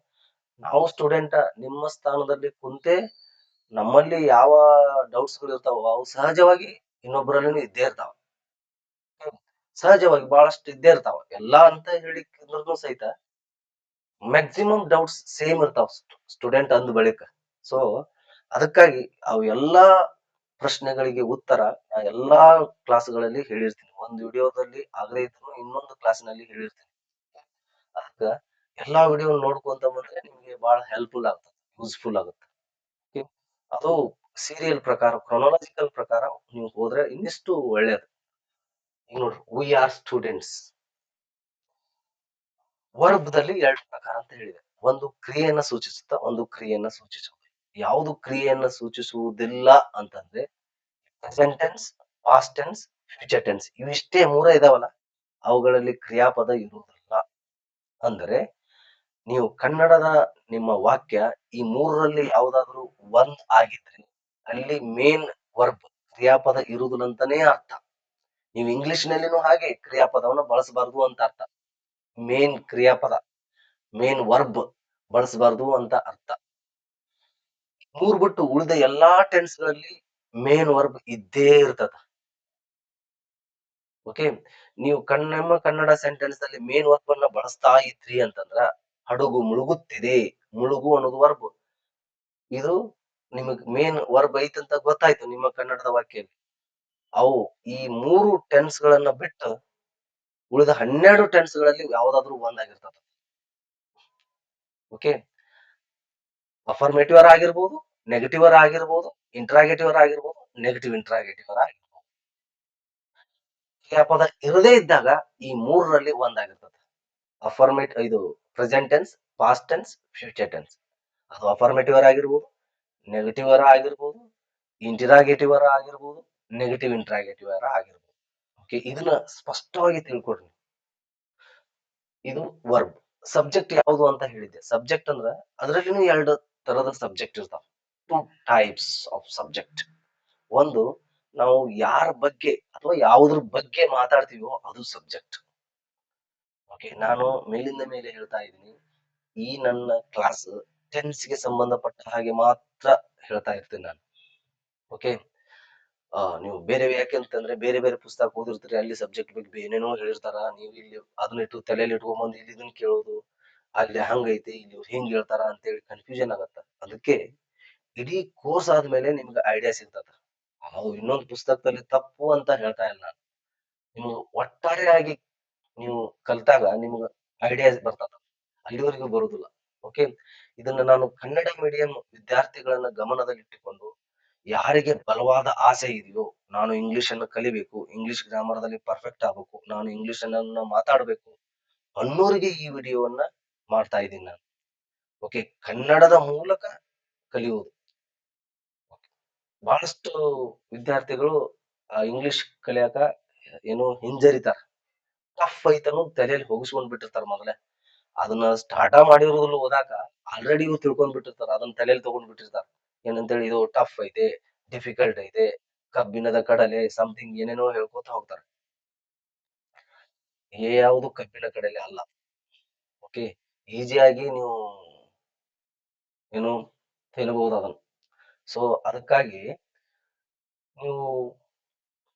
ನಾವು ಸ್ಟೂಡೆಂಟ್ ನಿಮ್ಮ ಸ್ಥಾನದಲ್ಲಿ ಕುಂತೆ ನಮ್ಮಲ್ಲಿ ಯಾವ ಡೌಟ್ಸ್ ಗಳು ಇರ್ತಾವೋ ಅವು ಸಹಜವಾಗಿ ಇನ್ನೊಬ್ಬರಲ್ಲೂ ಇದ್ದೇ ಇರ್ತಾವ. ಸಹಜವಾಗಿ ಬಹಳಷ್ಟು ಇದ್ದೇ ಇರ್ತಾವ. ಎಲ್ಲಾ ಅಂತ ಹೇಳಿದ್ರು ಸಹಿತ ಮ್ಯಾಕ್ಸಿಮಮ್ ಡೌಟ್ಸ್ ಸೇಮ್ ಇರ್ತಾವ ಸ್ಟೂಡೆಂಟ್ ಅಂದ ಬಳಿಕ. ಸೊ ಅದಕ್ಕಾಗಿ ಅವು ಎಲ್ಲಾ ಪ್ರಶ್ನೆಗಳಿಗೆ ಉತ್ತರ ನಾ ಎಲ್ಲಾ ಕ್ಲಾಸ್ಗಳಲ್ಲಿ ಹೇಳಿರ್ತೀನಿ. ಒಂದು ವಿಡಿಯೋದಲ್ಲಿ ಆಗದೇ ಇದ್ರು ಇನ್ನೊಂದು ಕ್ಲಾಸ್ನಲ್ಲಿ ಹೇಳಿರ್ತೀನಿ. ಅದಕ್ಕ ಎಲ್ಲಾ ವಿಡಿಯೋ ನೋಡ್ಕೊಂತ ಬಂದ್ರೆ ನಿಮ್ಗೆ ಬಹಳ ಹೆಲ್ಪ್ಫುಲ್ ಆಗ್ತದೆ, ಯೂಸ್ಫುಲ್ ಆಗುತ್ತೆ. Okay? ಅದು ಸೀರಿಯಲ್ ಪ್ರಕಾರ, ಕ್ರೊನಾಲಜಿಕಲ್ ಪ್ರಕಾರ ನೀವು ಹೋದ್ರೆ ಇನ್ನಿಷ್ಟು ಒಳ್ಳೇದು. ಈಗ ನೋಡ್ರಿ, ವಿ ಆರ್ ಸ್ಟೂಡೆಂಟ್ಸ್ ವರ್ಬದಲ್ಲಿ 2 ಪ್ರಕಾರ ಅಂತ ಹೇಳಿದೆ. ಒಂದು ಕ್ರಿಯೆಯನ್ನ ಸೂಚಿಸುತ್ತಾ, ಒಂದು ಕ್ರಿಯೆಯನ್ನ ಸೂಚಿಸುವುದು. ಯಾವುದು ಕ್ರಿಯೆಯನ್ನ ಸೂಚಿಸುವುದಿಲ್ಲ ಅಂತಂದ್ರೆ present tense, past tense, future tense. ಇವಿಷ್ಟೇ 3 ಇದಾವಲ್ಲ, ಅವುಗಳಲ್ಲಿ ಕ್ರಿಯಾಪದ ಇರುವುದಿಲ್ಲ. ಅಂದರೆ ನೀವು ಕನ್ನಡದ ನಿಮ್ಮ ವಾಕ್ಯ ಈ 3ರಲ್ಲಿ ಯಾವುದಾದ್ರೂ ಒಂದ್ ಆಗಿದ್ರೆ ಅಲ್ಲಿ ಮೇನ್ ವರ್ಬ್ ಕ್ರಿಯಾಪದ ಇರುವುದಿಲ್ಲ ಅಂತಾನೆ ಅರ್ಥ. ನೀವು ಇಂಗ್ಲಿಷ್ ನಲ್ಲಿನೂ ಹಾಗೆ ಕ್ರಿಯಾಪದವನ್ನು ಬಳಸಬಾರದು ಅಂತ ಅರ್ಥ. ಮೇನ್ ಕ್ರಿಯಾಪದ, ಮೇನ್ ವರ್ಬ್ ಬಳಸಬಾರದು ಅಂತ ಅರ್ಥ. ಮೂರ್ ಬಿಟ್ಟು ಉಳಿದ ಎಲ್ಲಾ ಟೆನ್ಸ್ ಗಳಲ್ಲಿ ಮೇನ್ ವರ್ಬ್ ಇದ್ದೇ ಇರ್ತದ. ಓಕೆ, ನೀವು ನಮ್ಮ ಕನ್ನಡ ಸೆಂಟೆನ್ಸ್ ನಲ್ಲಿ ಮೇನ್ ವರ್ಬ್ ಅನ್ನ ಬಳಸ್ತಾ ಇದ್ರಿ ಅಂತಂದ್ರ ಹಡಗು ಮುಳುಗುತ್ತಿದೆ. ಮುಳುಗು ಅನ್ನೋದು ವರ್ಬ್. ಇದು ನಿಮಗ್ ಮೇನ್ ವರ್ಬ್ ಐತಂತ ಗೊತ್ತಾಯ್ತು ನಿಮ್ಮ ಕನ್ನಡದ ವಾಕ್ಯದಲ್ಲಿ. ಅವು ಈ 3 ಟೆನ್ಸ್ ಗಳನ್ನ ಬಿಟ್ಟು ಉಳಿದ 12 ಟೆನ್ಸ್ ಗಳಲ್ಲಿ ಯಾವ್ದಾದ್ರು ಒಂದಾಗಿರ್ತದ. ಓಕೆ, ಅಫರ್ಮೇಟಿವ್ ಆಗಿರ್ಬೋದು, ನೆಗೆಟಿವ್ ಆಗಿರ್ಬೋದು, ಇಂಟ್ರಾಗೇಟಿವ್ ಆಗಿರ್ಬೋದು, ನೆಗೆಟಿವ್ ಇಂಟ್ರಾಗೇಟಿವ್ ಆಗಿರ್ಬೋದು. ಕ್ರಿಯಾಪದ ಇರದೇ ಇದ್ದಾಗ ಈ 3ರಲ್ಲಿ ಒಂದಾಗಿರ್ತದೆ. ಇದು present tense, past tense, future tense. ಅದು ಅಫರ್ಮೇಟಿವ್ ಆಗಿರ್ಬೋದು, ನೆಗೆಟಿವ್ ಆಗಿರ್ಬೋದು, ಇಂಟಿರಾಗೇಟಿವ್ ಆಗಿರ್ಬೋದು, ನೆಗೆಟಿವ್ ಇಂಟ್ರಾಗೇಟಿವ್ ಆಗಿರ್ಬೋದು. ಓಕೆ, ಇದನ್ನ ಸ್ಪಷ್ಟವಾಗಿ ತಿಳ್ಕೊಡ್ರಿ. ಇದು ವರ್ಬ್. ಸಬ್ಜೆಕ್ಟ್ ಯಾವುದು ಅಂತ ಹೇಳಿದ್ದೆ. ಸಬ್ಜೆಕ್ಟ್ ಅಂದ್ರ ಅದರಲ್ಲಿನೂ 2 ತರದ ಸಬ್ಜೆಕ್ಟ್ ಇರ್ತಾವ. 2 ಟೈಪ್ಸ್ ಆಫ್ ಸಬ್ಜೆಕ್ಟ್. ಒಂದು, ನಾವು ಯಾರ ಬಗ್ಗೆ ಅಥವಾ ಯಾವುದ್ರ ಬಗ್ಗೆ ಮಾತಾಡ್ತೀವೋ ಅದು ಸಬ್ಜೆಕ್ಟ್. ಓಕೆ, ನಾನು ಮೇಲಿಂದ ಮೇಲೆ ಹೇಳ್ತಾ ಇದ್ದೀನಿ. ಈ ನನ್ನ ಕ್ಲಾಸ್ ಟೆನ್ಸ್ಗೆ ಸಂಬಂಧಪಟ್ಟ ಹಾಗೆ ಮಾತ್ರ ಹೇಳ್ತಾ ಇರ್ತೀನಿ ನಾನು. ಓಕೆ, ನೀವು ಬೇರೆ ಯಾಕೆಂತಂದ್ರೆ ಬೇರೆ ಬೇರೆ ಪುಸ್ತಕ ಓದಿರ್ತೀರಿ, ಅಲ್ಲಿ ಸಬ್ಜೆಕ್ಟ್ ಬಗ್ಗೆ ಏನೇನೋ ಹೇಳಿರ್ತಾರ. ನೀವು ಇಲ್ಲಿ ಅದನ್ನ ಇಟ್ಟು ತಲೆಯಲ್ಲಿ ಇಟ್ಕೊಂಡ್ಬಂದು ಇಲ್ಲಿ ಇದನ್ನ ಕೇಳೋದು, ಅಲ್ಲಿ ಹಂಗೈತಿ ಇಲ್ಲಿ ಹಿಂಗ್ ಹೇಳ್ತಾರ ಅಂತೇಳಿ ಕನ್ಫ್ಯೂಷನ್ ಆಗತ್ತ. ಅದಕ್ಕೆ ಇಡೀ ಕೋರ್ಸ್ ಆದ್ಮೇಲೆ ನಿಮ್ಗೆ ಐಡಿಯಾ ಸಿಗ್ತದ. ಅವು ಇನ್ನೊಂದು ಪುಸ್ತಕದಲ್ಲಿ ತಪ್ಪು ಅಂತ ಹೇಳ್ತಾ ಇಲ್ಲ ನಾನು. ನೀವು ಒಟ್ಟಾರೆಯಾಗಿ ನೀವು ಕಲ್ತಾಗ ನಿಮ್ಗೆ ಐಡಿಯಾಸ್ ಬರ್ತದ. ಅಲ್ಲಿವರೆಗೂ ಬರುದಿಲ್ಲ. ಓಕೆ, ಇದನ್ನ ನಾನು ಕನ್ನಡ ಮೀಡಿಯಂ ವಿದ್ಯಾರ್ಥಿಗಳನ್ನ ಗಮನದಲ್ಲಿಟ್ಟುಕೊಂಡು ಯಾರಿಗೆ ಬಲವಾದ ಆಸೆ ಇದೆಯೋ, ನಾನು ಇಂಗ್ಲಿಷ್ ಅನ್ನು ಕಲಿಬೇಕು, ಇಂಗ್ಲಿಷ್ ಗ್ರಾಮರ್ದಲ್ಲಿ ಪರ್ಫೆಕ್ಟ್ ಆಗ್ಬೇಕು, ನಾನು ಇಂಗ್ಲಿಷ್ ಅನ್ನ ಮಾತಾಡ್ಬೇಕು ಅನ್ನೋರಿಗೆ ಈ ವಿಡಿಯೋವನ್ನ ಮಾಡ್ತಾ ಇದ್ದೀನಿ ನಾನು. ಓಕೆ, ಕನ್ನಡದ ಮೂಲಕ ಕಲಿಯುವುದು. ಬಹಳಷ್ಟು ವಿದ್ಯಾರ್ಥಿಗಳು ಇಂಗ್ಲಿಷ್ ಕಲಿಯಾಕ ಏನೋ ಹಿಂಜರಿತಾರ. ಟಫ್ ಐತನು ತಲೆಯಲ್ಲಿ ಹೋಗಿಸ್ಕೊಂಡ್ ಬಿಟ್ಟಿರ್ತಾರ ಮೊದಲೇ. ಅದನ್ನ ಸ್ಟಾರ್ಟ ಮಾಡಿರೋದಿಲ್ಲ ಓದಾಕ, ಆಲ್ರೆಡಿ ಇವ್ರು ತಿಳ್ಕೊಂಡ್ ಬಿಟ್ಟಿರ್ತಾರ. ಅದನ್ನ ತಲೆಯಲ್ಲಿ ತಗೊಂಡ್ ಬಿಟ್ಟಿರ್ತಾರ. ಏನಂತೇಳಿ ಇದು ಟಫ್ ಐತೆ, ಡಿಫಿಕಲ್ಟ್ ಐತೆ, ಕಬ್ಬಿಣದ ಕಡಲೆ ಸಮಥಿಂಗ್ ಏನೇನೋ ಹೇಳ್ಕೊತ ಹೋಗ್ತಾರ. ಯಾವುದು ಕಬ್ಬಿನ ಕಡಲೆ ಅಲ್ಲ. ಓಕೆ, ಈಸಿಯಾಗಿ ನೀವು ಏನು ತಿನ್ನಬಹುದು ಅದನ್ನ. ಸೊ ಅದಕ್ಕಾಗಿ ನೀವು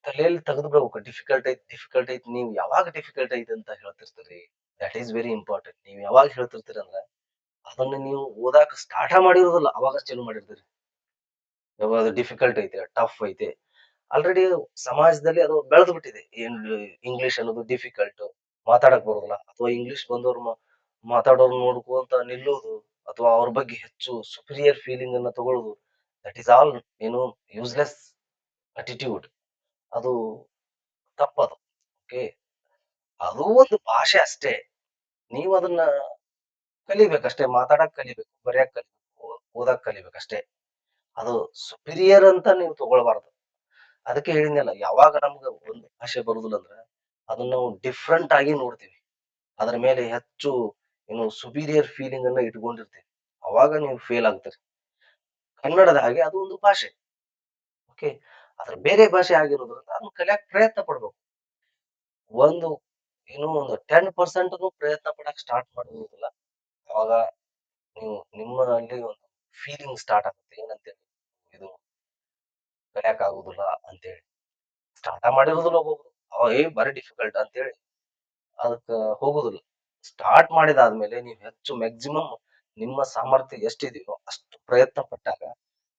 ತಲೆಯಲ್ಲಿ ತೆಗೆದು ಬಿಡ್ಬೇಕು. ಡಿಫಿಕಲ್ಟ್ ಐತಿ. ನೀವು ಯಾವಾಗ ಡಿಫಿಕಲ್ಟ್ ಐತಿ ಅಂತ ಹೇಳ್ತಿರ್ತೀರಿ, ದಟ್ ಈಸ್ ವೆರಿ ಇಂಪಾರ್ಟೆಂಟ್. ನೀವು ಯಾವಾಗ ಹೇಳ್ತಿರ್ತೀರಿ ಅಂದ್ರೆ ಅದನ್ನ ನೀವು ಓದಾಕ ಸ್ಟಾರ್ಟ ಮಾಡಿರೋದಿಲ್ಲ, ಅವಾಗ ಚಾಲು ಮಾಡಿರ್ತೀರಿ. ಯಾವಾಗ ಡಿಫಿಕಲ್ಟ್ ಐತೆ, ಟಫ್ ಐತೆ, ಆಲ್ರೆಡಿ ಸಮಾಜದಲ್ಲಿ ಅದು ಬೆಳೆದು ಬಿಟ್ಟಿದೆ. ಏನ್ ಇಂಗ್ಲಿಷ್ ಅನ್ನೋದು ಡಿಫಿಕಲ್ಟ್, ಮಾತಾಡಕ್ ಬರೋದಿಲ್ಲ, ಅಥವಾ ಇಂಗ್ಲಿಷ್ ಬಂದವ್ರು ಮಾತಾಡೋರು ನೋಡ್ಕೊಂತ ನಿಲ್ಲೋದು, ಅಥವಾ ಅವ್ರ ಬಗ್ಗೆ ಹೆಚ್ಚು ಸುಪೀರಿಯರ್ ಫೀಲಿಂಗ್ ಅನ್ನ ತಗೊಳ್ಳೋದು, ದಟ್ ಈಸ್ ಆಲ್ ಏನು ಯೂಸ್ಲೆಸ್ ಅಟಿಟ್ಯೂಡ್. ಅದು ತಪ್ಪದು. ಓಕೆ, ಅದು ಒಂದು ಭಾಷೆ ಅಷ್ಟೇ. ನೀವು ಅದನ್ನ ಕಲಿಬೇಕಷ್ಟೇ. ಮಾತಾಡಕ್ ಕಲಿಬೇಕು, ಬರೆಯಕ್ ಕಲಿಬೇಕು, ಓದಕ್ ಕಲಿಬೇಕಷ್ಟೇ. ಅದು ಸುಪೀರಿಯರ್ ಅಂತ ನೀವು ತಗೊಳ್ಬಾರ್ದು. ಅದಕ್ಕೆ ಹೇಳಿದ್ನಲ್ಲ, ಯಾವಾಗ ನಮ್ಗ ಒಂದು ಭಾಷೆ ಬರುದಿಲ್ಲ ಅಂದ್ರ ಅದನ್ನ ನಾವು ಡಿಫ್ರೆಂಟ್ ಆಗಿ ನೋಡ್ತೀವಿ. ಅದ್ರ ಮೇಲೆ ಹೆಚ್ಚು ಏನು ಸುಪೀರಿಯರ್ ಫೀಲಿಂಗ್ ಅನ್ನ ಇಟ್ಕೊಂಡಿರ್ತೀವಿ. ಅವಾಗ ನೀವು ಫೇಲ್ ಆಗ್ತೀರಿ. ಕನ್ನಡದ ಹಾಗೆ ಅದು ಒಂದು ಭಾಷೆ. ಓಕೆ, ಅದ್ರ ಬೇರೆ ಭಾಷೆ ಆಗಿರೋದ್ರಿಂದ ಅದನ್ನ ಕಲಿಯಕ್ ಪ್ರಯತ್ನ ಪಡ್ಬೇಕು. ಒಂದು ಒಂದು 10% ಪ್ರಯತ್ನ ಪಡಕ್ ಸ್ಟಾರ್ಟ್ ಮಾಡುವುದಿಲ್ಲ, ಅವಾಗ ನೀವು ನಿಮ್ಮಲ್ಲಿ ಒಂದು ಫೀಲಿಂಗ್ ಸ್ಟಾರ್ಟ್ ಆಗುತ್ತೆ. ಏನಂತೇಳಿ, ಇದು ಕಲಿಯಕ್ ಆಗುದಿಲ್ಲ ಅಂತೇಳಿ. ಸ್ಟಾರ್ಟ ಮಾಡಿರೋದಿಲ್ಲ ಒಬ್ಬೊಬ್ರು, ಬಾರಿ ಡಿಫಿಕಲ್ಟ್ ಅಂತೇಳಿ ಅದಕ್ಕ ಹೋಗುದಿಲ್ಲ. ಸ್ಟಾರ್ಟ್ ಮಾಡಿದಾದ್ಮೇಲೆ ನೀವು ಹೆಚ್ಚು ಮ್ಯಾಕ್ಸಿಮಮ್ ನಿಮ್ಮ ಸಾಮರ್ಥ್ಯ ಎಷ್ಟಿದೆಯೋ ಅಷ್ಟು ಪ್ರಯತ್ನ ಪಟ್ಟಾಗ,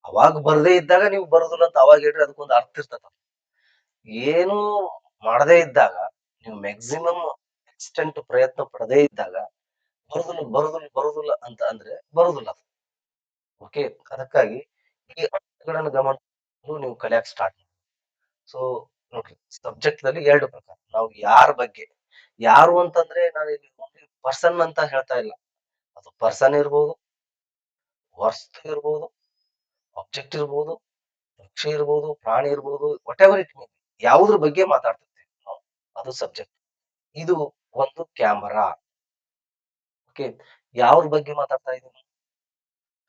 ಅವಾಗ ಬರದೇ ಇದ್ದಾಗ ನೀವು ಬರುದಿಲ್ಲ ಅಂತ ಅವಾಗ ಹೇಳ್ರಿ, ಅದಕ್ಕೊಂದು ಅರ್ಥ ಇರ್ತದ. ಏನು ಮಾಡದೇ ಇದ್ದಾಗ ನೀವು ಮ್ಯಾಕ್ಸಿಮಮ್ ಎಕ್ಸ್ಟೆಂಟ್ ಪ್ರಯತ್ನ ಪಡದೇ ಇದ್ದಾಗ ಬರುದಿಲ್ಲ ಅಂತ ಅಂದ್ರೆ ಬರುದಿಲ್ಲ. ಓಕೆ, ಅದಕ್ಕಾಗಿ ಈ ಅಂಶಗಳನ್ನ ಗಮನ ನೀವು ಕಲಿಯಕ್ ಸ್ಟಾರ್ಟ್ ಮಾಡಿ. ಸೊ ನೋಡ್ರಿ, ಸಬ್ಜೆಕ್ಟ್ ನಲ್ಲಿ 2 ಪ್ರಕಾರ. ನಾವು ಯಾರ ಬಗ್ಗೆ, ಯಾರು ಅಂತಂದ್ರೆ ನಾನು ಇಲ್ಲಿ ಪರ್ಸನ್ ಅಂತ ಹೇಳ್ತಾ ಇಲ್ಲ. ಅದು ಪರ್ಸನ್ ಇರ್ಬೋದು, ವಸ್ತು ಇರ್ಬೋದು, ಆಬ್ಜೆಕ್ಟ್ ಇರ್ಬೋದು, ಪಕ್ಷಿ ಇರ್ಬೋದು, ಪ್ರಾಣಿ ಇರ್ಬೋದು, what ever it may be, ಯಾವುದ್ರ ಬಗ್ಗೆ ಮಾತಾಡ್ತಿರ್ತೀವಿ ನಾವು, ಅದು ಸಬ್ಜೆಕ್ಟ್. ಇದು ಒಂದು ಕ್ಯಾಮರಾ. ಓಕೆ, ಯಾವ್ರ ಬಗ್ಗೆ ಮಾತಾಡ್ತಾ ಇದೀನಿ?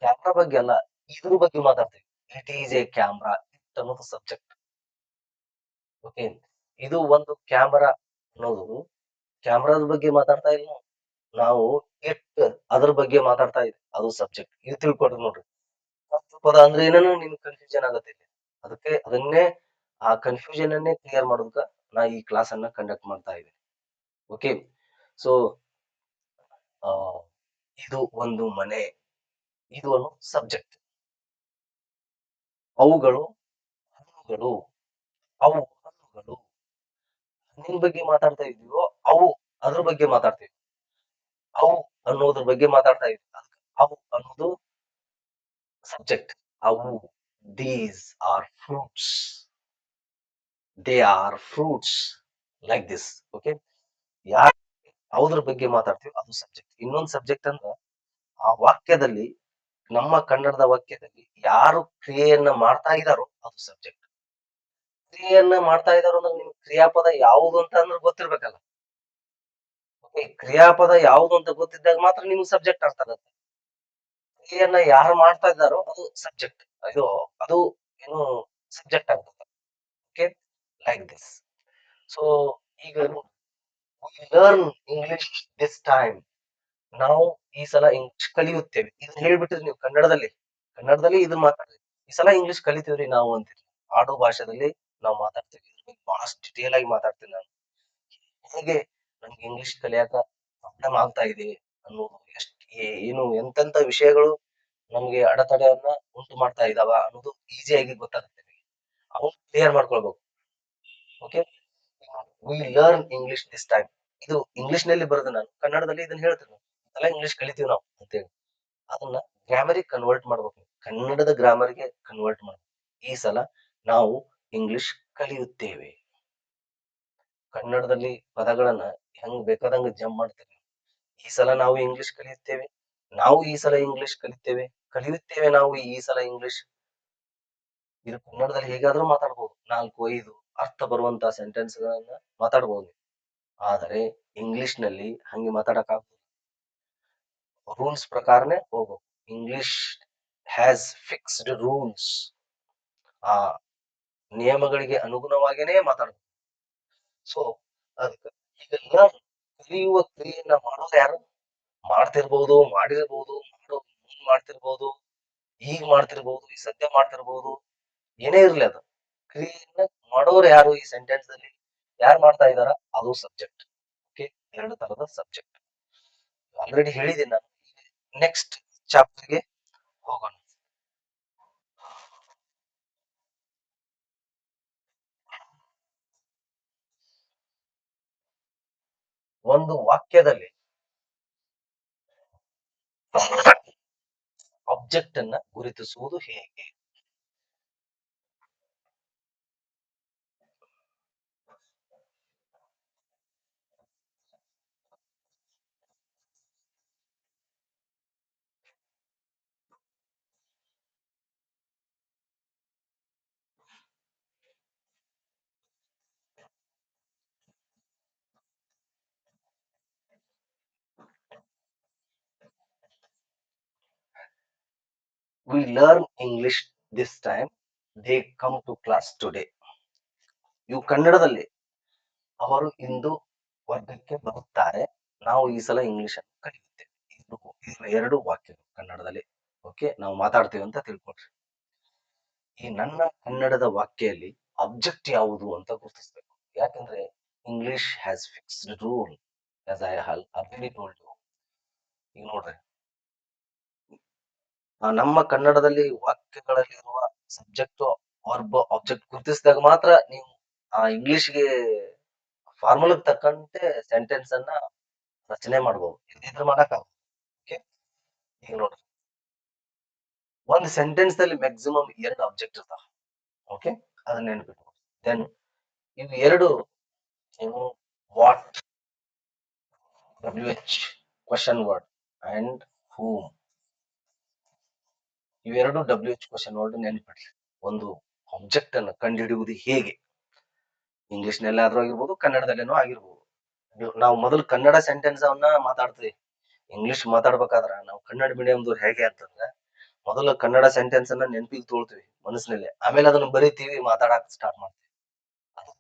ಕ್ಯಾಮ್ರಾ ಬಗ್ಗೆ ಅಲ್ಲ, ಇದ್ರ ಬಗ್ಗೆ ಮಾತಾಡ್ತೀವಿ. It is A camera. It ಅನ್ನೋದು ಸಬ್ಜೆಕ್ಟ್. ಓಕೆ. ಇದು ಒಂದು ಕ್ಯಾಮರಾ ಅನ್ನೋದು ಕ್ಯಾಮರಾದ ಬಗ್ಗೆ ಮಾತಾಡ್ತಾ ಇಲ್ಲ ನಾವು. ಇಟ್ ಅದ್ರ ಬಗ್ಗೆ ಮಾತಾಡ್ತಾ ಇದ್ವಿ, ಅದು ಸಬ್ಜೆಕ್ಟ್. ಇದು ತಿಳ್ಕೊಡ್ರಿ ನೋಡ್ರಿ. ಪದ ಅಂದ್ರೆ ಏನನ್ನು ನಿಮ್ಗೆ ಕನ್ಫ್ಯೂಷನ್ ಆಗತ್ತೆ ಇಲ್ಲಿ. ಅದಕ್ಕೆ ಅದನ್ನೇ ಆ ಕನ್ಫ್ಯೂಷನ್ ಅನ್ನೇ ಕ್ಲಿಯರ್ ಮಾಡೋದಕ್ಕ ನಾ ಈ ಕ್ಲಾಸ್ ಅನ್ನ ಕಂಡಕ್ಟ್ ಮಾಡ್ತಾ ಇದ್ದೀನಿ. ಓಕೆ. ಸೊ ಇದು ಒಂದು ಮನೆ, ಇದು ಒಂದು ಸಬ್ಜೆಕ್ಟ್. ಅವುಗಳು ಹಣ್ಣುಗಳು, ಅವು ಹಣ್ಣುಗಳು. ಹಣ್ಣಿನ ಬಗ್ಗೆ ಮಾತಾಡ್ತಾ ಇದೀವೋ ಅವು ಅದ್ರ ಬಗ್ಗೆ ಮಾತಾಡ್ತೀವಿ. ಅವು ಅನ್ನೋದ್ರ ಬಗ್ಗೆ ಮಾತಾಡ್ತಾ ಇದ್ವಿ. ಅವು ಅನ್ನೋದು ಸಬ್ಜೆಕ್ಟ್. ಅವು, these are fruits, they are fruits, like this. Okay. ಯಾರ ಯಾವುದ್ರ ಬಗ್ಗೆ ಮಾತಾಡ್ತೀವಿ ಅದು ಸಬ್ಜೆಕ್ಟ್. ಇನ್ನೊಂದು ಸಬ್ಜೆಕ್ಟ್ ಅಂದ್ರೆ ಆ ವಾಕ್ಯದಲ್ಲಿ, ನಮ್ಮ ಕನ್ನಡದ ವಾಕ್ಯದಲ್ಲಿ ಯಾರು ಕ್ರಿಯೆಯನ್ನ ಮಾಡ್ತಾ ಇದ್ದಾರೋ ಅದು ಸಬ್ಜೆಕ್ಟ್. ಕ್ರಿಯೆಯನ್ನ ಮಾಡ್ತಾ ಇದ್ದಾರೋ ಅಂದ್ರೆ ನಿಮ್ಗೆ ಕ್ರಿಯಾಪದ ಯಾವುದು ಅಂತ ಅಂದ್ರೆ ಗೊತ್ತಿರ್ಬೇಕಲ್ಲ. ಓಕೆ. ಕ್ರಿಯಾಪದ ಯಾವುದು ಅಂತ ಗೊತ್ತಿದ್ದಾಗ ಮಾತ್ರ ನಿಮ್ಗೆ ಸಬ್ಜೆಕ್ಟ್ ಅರ್ಥ ಆಗುತ್ತೆ. ಕ್ರಿಯೆಯನ್ನ ಯಾರು ಮಾಡ್ತಾ ಇದ್ದಾರೋ ಅದು ಸಬ್ಜೆಕ್ಟ್. ಇದು ಅದು ಏನು ಸಬ್ಜೆಕ್ಟ್ ಆಗುತ್ತೆ. ಓಕೆ. Like this. ಸೊ ಈಗ ಲರ್ನ್ ಇಂಗ್ಲಿಷ್ ದಿಸ್ ಟೈಮ್. ನಾವು ಈ ಸಲ ಇಂಗ್ಲಿಷ್ ಕಲಿಯುತ್ತೇವೆ. ಇದನ್ನ ಹೇಳ್ಬಿಟ್ರಿ ನೀವು ಕನ್ನಡದಲ್ಲಿ ಇದನ್ನ ಮಾತಾಡ್ರಿ. ಈ ಸಲ ಇಂಗ್ಲಿಷ್ ಕಲಿತೀವ್ರಿ ನಾವು ಅಂತೀರಿ. ಆಡು ಭಾಷೆದಲ್ಲಿ ನಾವು ಮಾತಾಡ್ತೀವಿ. ಇದ್ರ ಬಗ್ಗೆ ಬಹಳಷ್ಟು ಡಿಟೇಲ್ ಆಗಿ ಮಾತಾಡ್ತೀನಿ ನಾನು. ಹೇಗೆ ನನ್ಗೆ ಇಂಗ್ಲಿಷ್ ಕಲಿಯಾಕ ಪ್ರಾಬ್ಲಮ್ ಆಗ್ತಾ ಇದೆ ಅನ್ನೋದು, ಏನು ಎಂತೆಂತ ವಿಷಯಗಳು ನಮ್ಗೆ ಅಡೆತಡೆಯನ್ನ ಉಂಟು ಮಾಡ್ತಾ ಇದಾವ ಅನ್ನೋದು ಈಸಿಯಾಗಿ ಗೊತ್ತಾಗುತ್ತೆ ನಿಮಗೆ. ಅವ್ನು ಕ್ಲಿಯರ್ ಮಾಡ್ಕೊಳ್ಬೇಕು. Okay. We learn English this time. ಇದು ಇಂಗ್ಲಿಷ್ ನಲ್ಲಿ ಬರೋದು, ನಾನು ಕನ್ನಡದಲ್ಲಿ ಇದನ್ನ ಹೇಳ್ತೀನಿ. ಎಲ್ಲ ಇಂಗ್ಲಿಷ್ ಕಲಿತೀವಿ ನಾವು ಅಂತೇಳಿ ಅದನ್ನ ಗ್ರಾಮರಿಗೆ ಕನ್ವರ್ಟ್ ಮಾಡ್ಬೇಕು. ಕನ್ನಡದ ಗ್ರಾಮರ್ಗೆ ಕನ್ವರ್ಟ್ ಮಾಡ್ಬೇಕು. ಈ ಸಲ ನಾವು ಇಂಗ್ಲಿಷ್ ಕಲಿಯುತ್ತೇವೆ. ಕನ್ನಡದಲ್ಲಿ ಪದಗಳನ್ನ ಹೆಂಗ್ ಬೇಕಾದಂಗ ಜಂಪ್ ಮಾಡ್ತೇವೆ. ಈ ಸಲ ನಾವು ಇಂಗ್ಲಿಷ್ ಕಲಿಯುತ್ತೇವೆ. ನಾವು ಈ ಸಲ ಇಂಗ್ಲಿಷ್ ಕಲಿಯುತ್ತೇವೆ. ಕಲಿಯುತ್ತೇವೆ ನಾವು ಈ ಸಲ ಇಂಗ್ಲಿಷ್. ಇದು ಕನ್ನಡದಲ್ಲಿ ಹೇಗಾದ್ರೂ ಮಾತಾಡ್ಬೋದು. 4-5 ಅರ್ಥ ಬರುವಂತ ಸೆಂಟೆನ್ಸ್ ಗಳನ್ನ ಮಾತಾಡ್ಬೋದು. ಆದರೆ ಇಂಗ್ಲಿಷ್ ನಲ್ಲಿ ಹಂಗೆ ಮಾತಾಡಕ್ ಆಗುದಿಲ್ಲ. ರೂಲ್ಸ್ ಪ್ರಕಾರನೇ ಹೋಗ್ಬೇಕು. English has fixed rules. ಆ ನಿಯಮಗಳಿಗೆ ಅನುಗುಣವಾಗಿನೇ ಮಾತಾಡ್ಬೇಕು. ಸೊ ಅದಕ್ಕೆ ಈಗ ಕಲಿಯುವ ಕ್ರಿಯೆಯನ್ನ ಮಾಡೋರು ಯಾರು? ಮಾಡ್ತಿರ್ಬೋದು, ಮಾಡಿರ್ಬೋದು, ಮುಂದ್ ಮಾಡ್ತಿರ್ಬೋದು, ಈಗ ಮಾಡ್ತಿರ್ಬೋದು, ಈ ಸದ್ಯ ಮಾಡ್ತಿರ್ಬೋದು, ಏನೇ ಇರ್ಲಿ ಅದು. ಕ್ರಿಯೆಯನ್ನ ಮಾಡೋರು ಯಾರು ಈ ಸೆಂಟೆನ್ಸ್ ಅಲ್ಲಿ? ಯಾರು ಮಾಡ್ತಾ ಇದಾರ ಅದು ಸಬ್ಜೆಕ್ಟ್. ಓಕೆ. 2 ತರದ ಸಬ್ಜೆಕ್ಟ್ ಆಲ್ರೆಡಿ ಹೇಳಿದ್ದೀನಿ ನಾನು. ನೆಕ್ಸ್ಟ್ ಚಾಪ್ಟರ್ಗೆ ಹೋಗೋಣ. ಒಂದು ವಾಕ್ಯದಲ್ಲಿ ಆಬ್ಜೆಕ್ಟ್ ಅನ್ನ ಗುರುತಿಸುವುದು ಹೇಗೆ? We learn English this time. They come to class today. ಇವು ಕನ್ನಡದಲ್ಲಿ ಅವರು ಇಂದು ವರ್ಗಕ್ಕೆ ಬರುತ್ತಾರೆ. ನಾವು ಈ ಸಲ ಇಂಗ್ಲಿಷ್ ಅನ್ನು ಕಲಿಯುತ್ತೇವೆ. ಇದು 2 ವಾಕ್ಯಗಳು ಕನ್ನಡದಲ್ಲಿ. ಓಕೆ. ನಾವು ಮಾತಾಡ್ತೇವೆ ಅಂತ ತಿಳ್ಕೊಳ್ರಿ. ಈ ನನ್ನ ಕನ್ನಡದ ವಾಕ್ಯಲ್ಲಿ ಆಬ್ಜೆಕ್ಟ್ ಯಾವುದು ಅಂತ ಗುರುತಿಸ್ಬೇಕು. ಯಾಕಂದ್ರೆ English has fixed rule as I already told you. ಈಗ ನೋಡ್ರಿ, ನಮ್ಮ ಕನ್ನಡದಲ್ಲಿ ವಾಕ್ಯಗಳಲ್ಲಿರುವ ಸಬ್ಜೆಕ್ಟ್ ವರ್ಬ್ ಆಬ್ಜೆಕ್ಟ್ ಗುರುತಿಸಿದಾಗ ಮಾತ್ರ ನೀವು ಆ ಇಂಗ್ಲಿಷ್ಗೆ ಫಾರ್ಮುಲಾಗ್ ತಕ್ಕಂತೆ ಸೆಂಟೆನ್ಸ್ ಅನ್ನ ರಚನೆ ಮಾಡಬಹುದು. ಇಲ್ದಿದ್ರೆ ಮಾಡಕ್ಕಾಗಲ್ಲ. ಓಕೆ. ಈಗ ನೋಡ್ರಿ, ಒಂದು ಸೆಂಟೆನ್ಸ್ ಅಲ್ಲಿ ಮ್ಯಾಕ್ಸಿಮಮ್ 2 ಆಬ್ಜೆಕ್ಟ್ ಇರ್ತಾವ. ಓಕೆ. ಅದನ್ನ ನೆನ್ಪಿಟ್ಕೊಂಡು ದೆನ್ ಇವು 2 ಏನು, what, WH question word, and whom. ಇವೆರಡು WH ಕ್ವಶನ್ ವರ್ಡ್ ನೆನ್ಪಿಡ್ರಿ. ಒಂದು ಆಬ್ಜೆಕ್ಟ್ ಅನ್ನು ಕಂಡುಹಿಡಿಯುವುದು ಹೇಗೆ? ಇಂಗ್ಲಿಷ್ ನಲ್ಲಿ ಆದ್ರೂ ಆಗಿರ್ಬೋದು, ಕನ್ನಡದಲ್ಲೇನೋ ಆಗಿರ್ಬೋದು. ನಾವು ಮೊದಲು ಕನ್ನಡ ಸೆಂಟೆನ್ಸ್ ಅವನ್ನ ಮಾತಾಡ್ತೀವಿ. ಇಂಗ್ಲಿಷ್ ಮಾತಾಡ್ಬೇಕಾದ್ರ ನಾವು ಕನ್ನಡ ಮೀಡಿಯಂದವ್ರು ಹೇಗೆ ಅಂತಂದ್ರೆ ಮೊದಲು ಕನ್ನಡ ಸೆಂಟೆನ್ಸ್ ಅನ್ನ ನೆನಪಿಗೆ ತೊಳ್ತೀವಿ ಮನಸ್ಸಿನಲ್ಲಿ. ಆಮೇಲೆ ಅದನ್ನ ಬರಿತೀವಿ, ಮಾತಾಡಕ್ ಸ್ಟಾರ್ಟ್ ಮಾಡ್ತೀವಿ.